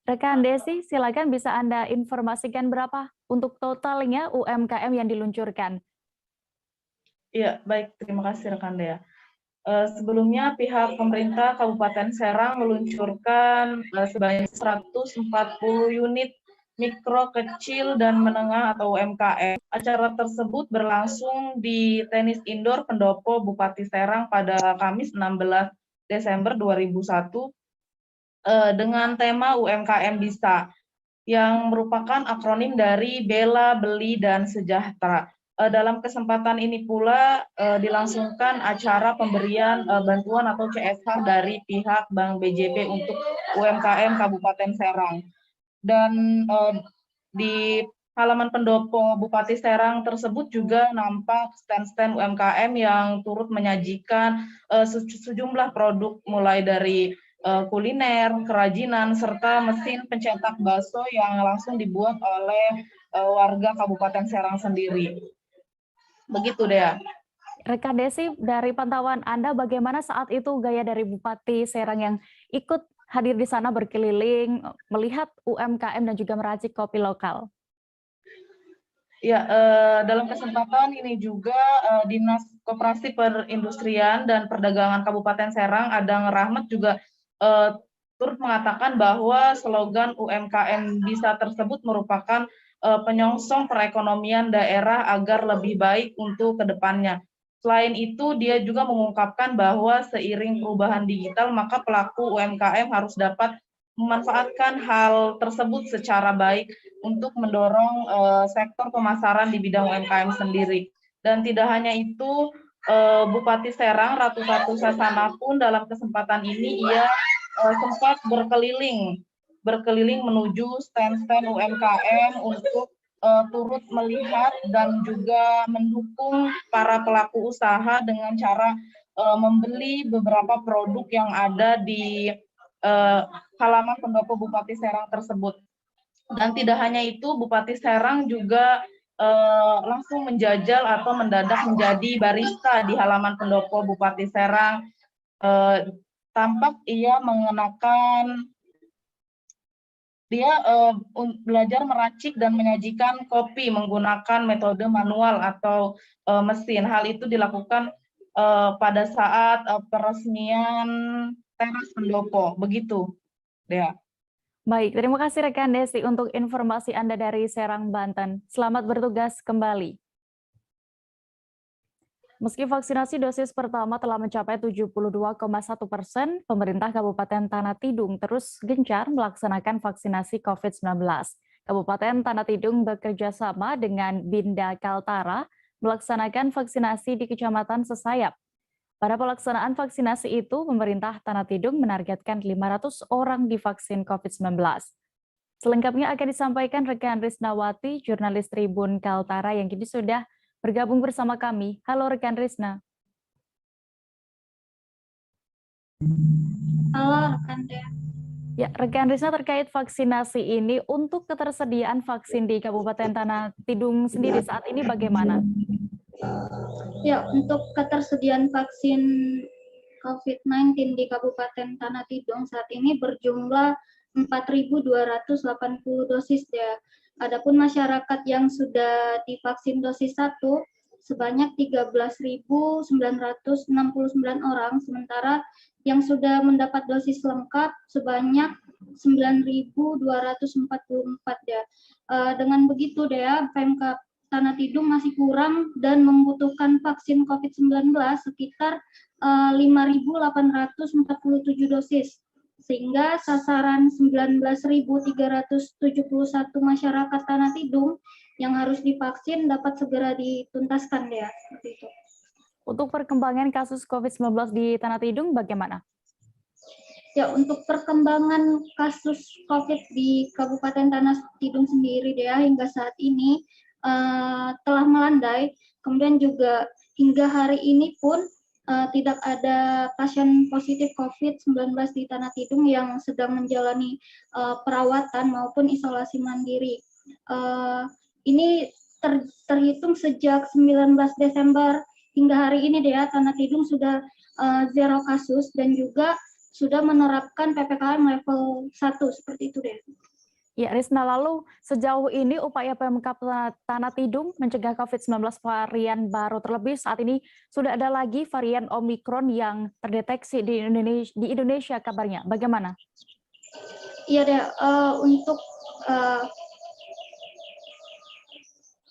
Rekan Desi, silakan bisa Anda informasikan berapa untuk totalnya UMKM yang diluncurkan? Iya, baik. Terima kasih rekan Dea. Sebelumnya pihak pemerintah Kabupaten Serang meluncurkan sebanyak 140 unit mikro, kecil, dan menengah atau UMKM. Acara tersebut berlangsung di tenis indoor Pendopo Bupati Serang pada Kamis 16 Desember 2001 dengan tema UMKM Bisa, yang merupakan akronim dari Bela, Beli, dan Sejahtera. Dalam kesempatan ini pula dilangsungkan acara pemberian bantuan atau CSR dari pihak Bank BJB untuk UMKM Kabupaten Serang. Dan di halaman Pendopo Bupati Serang tersebut juga nampak stand-stand UMKM yang turut menyajikan sejumlah produk mulai dari kuliner, kerajinan, serta mesin pencetak bakso yang langsung dibuat oleh warga Kabupaten Serang sendiri. Begitu Dea. Rekan Desi, dari pantauan Anda bagaimana saat itu gaya dari Bupati Serang yang ikut hadir di sana berkeliling, melihat UMKM dan juga meracik kopi lokal? Ya, dalam kesempatan ini juga Dinas Koperasi Perindustrian dan Perdagangan Kabupaten Serang, Adang Rahmat, juga turut mengatakan bahwa slogan UMKM Bisa tersebut merupakan penyongsong perekonomian daerah agar lebih baik untuk kedepannya. Selain itu, dia juga mengungkapkan bahwa seiring perubahan digital, maka pelaku UMKM harus dapat memanfaatkan hal tersebut secara baik untuk mendorong sektor pemasaran di bidang UMKM sendiri. Dan tidak hanya itu, Bupati Serang Ratu Tatu Casanah pun dalam kesempatan ini ia sempat berkeliling menuju stand-stand UMKM untuk turut melihat dan juga mendukung para pelaku usaha dengan cara membeli beberapa produk yang ada di halaman Pendopo Bupati Serang tersebut. Dan tidak hanya itu, Bupati Serang juga langsung menjajal atau mendadak menjadi barista di halaman pendopo Bupati Serang. Tampak ia belajar meracik dan menyajikan kopi menggunakan metode manual atau mesin. Hal itu dilakukan pada saat peresmian teras pendopo. Begitu, Dea. Baik, terima kasih rekan Desi untuk informasi Anda dari Serang, Banten. Selamat bertugas kembali. Meski vaksinasi dosis pertama telah mencapai 72,1%, pemerintah Kabupaten Tanah Tidung terus gencar melaksanakan vaksinasi COVID-19. Kabupaten Tanah Tidung bekerja sama dengan Binda Kaltara melaksanakan vaksinasi di Kecamatan Sesayap. Pada pelaksanaan vaksinasi itu, pemerintah Tanah Tidung menargetkan 500 orang divaksin COVID-19. Selengkapnya akan disampaikan rekan Risnawati, jurnalis Tribun Kaltara yang kini sudah bergabung bersama kami. Halo rekan Risna. Halo rekan Dea. Ya, rekan Risna, terkait vaksinasi ini, untuk ketersediaan vaksin di Kabupaten Tanah Tidung sendiri saat ini bagaimana? Ya, untuk ketersediaan vaksin COVID-19 di Kabupaten Tanah Tidung saat ini berjumlah 4.280 dosis ya. Adapun masyarakat yang sudah divaksin dosis 1 sebanyak 13.969 orang, sementara yang sudah mendapat dosis lengkap sebanyak 9.244 ya. Dengan begitu Dea, Pemkab Tanah Tidung masih kurang dan membutuhkan vaksin COVID-19 sekitar 5.847 dosis, sehingga sasaran 19.371 masyarakat Tanah Tidung yang harus divaksin dapat segera dituntaskan ya. Seperti itu. Untuk perkembangan kasus COVID-19 di Tanah Tidung bagaimana? Ya, untuk perkembangan kasus COVID di Kabupaten Tanah Tidung sendiri ya, hingga saat ini telah melandai, kemudian juga hingga hari ini pun tidak ada pasien positif COVID-19 di Tanah Tidung yang sedang menjalani perawatan maupun isolasi mandiri. Ini terhitung sejak 19 Desember hingga hari ini Dea, Tanah Tidung sudah zero kasus dan juga sudah menerapkan PPKM level 1 seperti itu Dea. Ya, Risna, lalu sejauh ini upaya Pemkab Tanah Tidung mencegah COVID-19 varian baru, terlebih saat ini sudah ada lagi varian Omikron yang terdeteksi di Indonesia kabarnya. Bagaimana? Iya deh, untuk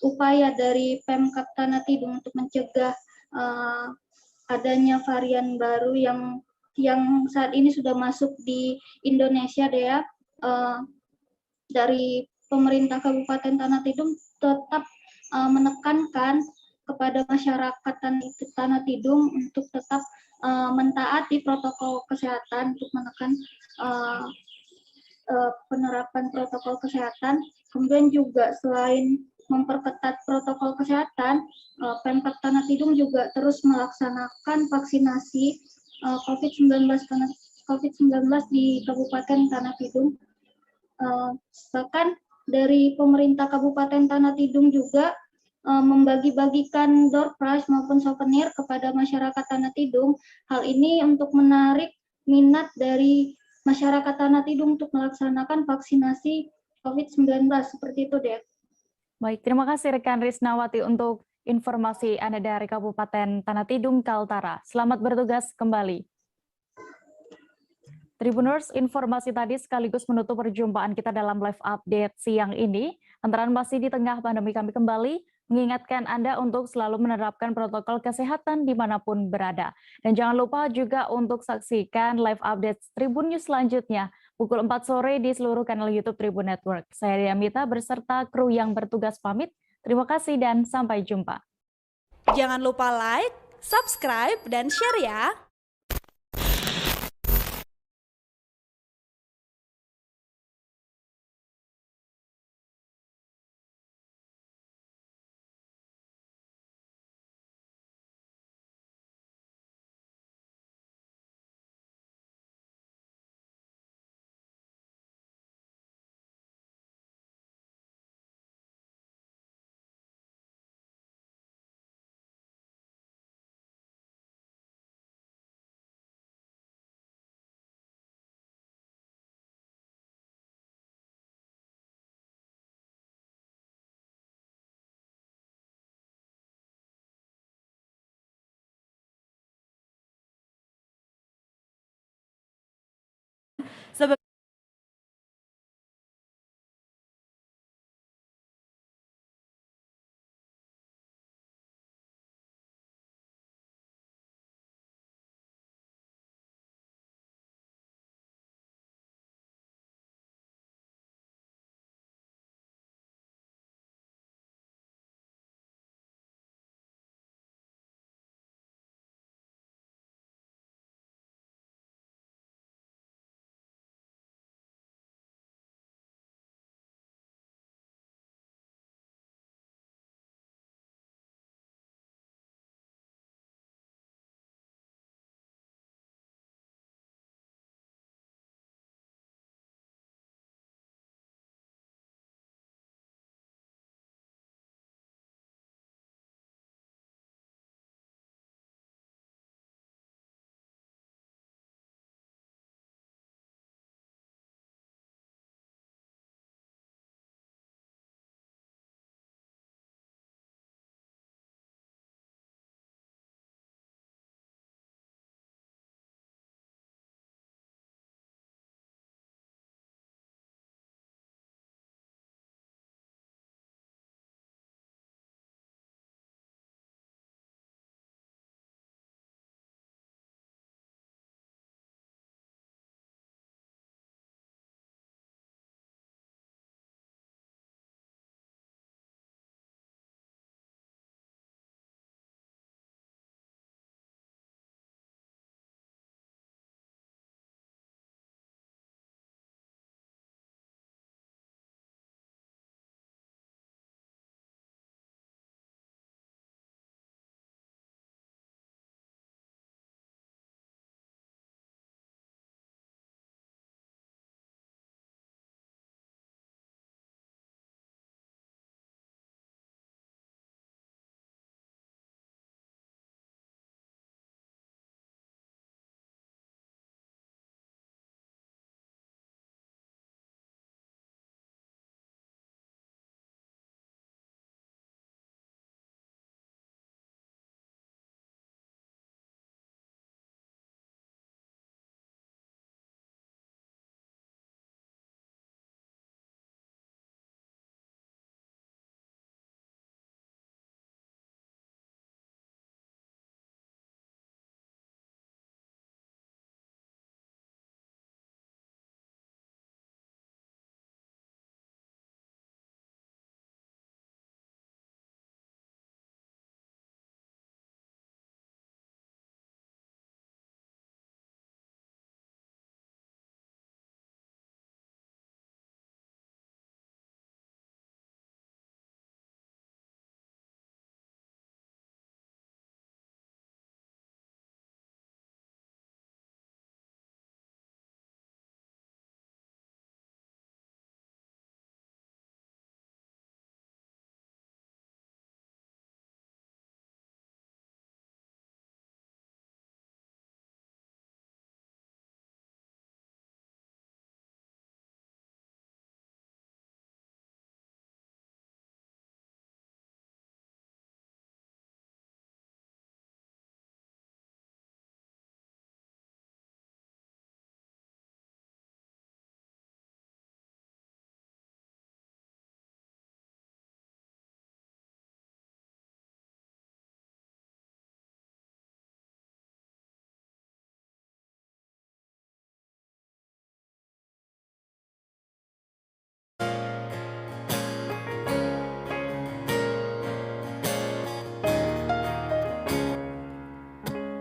upaya dari Pemkab Tanah Tidung untuk mencegah adanya varian baru yang saat ini sudah masuk di Indonesia deh, dari pemerintah Kabupaten Tanah Tidung tetap menekankan kepada masyarakat Tanah Tidung untuk tetap mentaati protokol kesehatan untuk menekan penerapan protokol kesehatan. Kemudian juga selain memperketat protokol kesehatan, Pemkab Tanah Tidung juga terus melaksanakan vaksinasi COVID-19 di Kabupaten Tanah Tidung. Bahkan dari pemerintah Kabupaten Tanah Tidung juga membagi-bagikan door prize maupun souvenir kepada masyarakat Tanah Tidung. Hal ini untuk menarik minat dari masyarakat Tanah Tidung untuk melaksanakan vaksinasi COVID-19 seperti itu deh. Baik, terima kasih rekan Risnawati untuk informasi Anda dari Kabupaten Tanah Tidung, Kaltara. Selamat bertugas kembali. Tribuners, informasi tadi sekaligus menutup perjumpaan kita dalam live update siang ini. Antara masih di tengah pandemi, kami kembali mengingatkan Anda untuk selalu menerapkan protokol kesehatan dimanapun berada. Dan jangan lupa juga untuk saksikan live update Tribun News selanjutnya pukul 4 sore di seluruh kanal YouTube Tribun Network. Saya Diamita beserta kru yang bertugas pamit. Terima kasih dan sampai jumpa. Jangan lupa like, subscribe, dan share ya.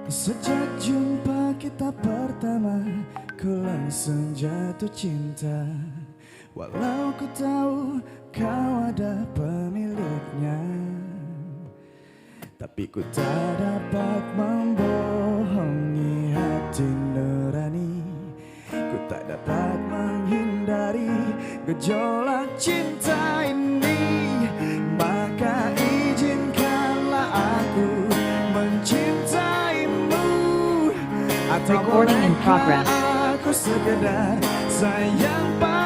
Sejak jumpa kita pertama, ku langsung jatuh cinta. Walau ku tahu kau ada pemiliknya, tapi ku tak dapat membohongi hati nurani. Ku tak dapat menghindari gejolak cinta ini. Maka izinkanlah aku mencintaimu. Recording in progress. Aku sekedar sayang padamu.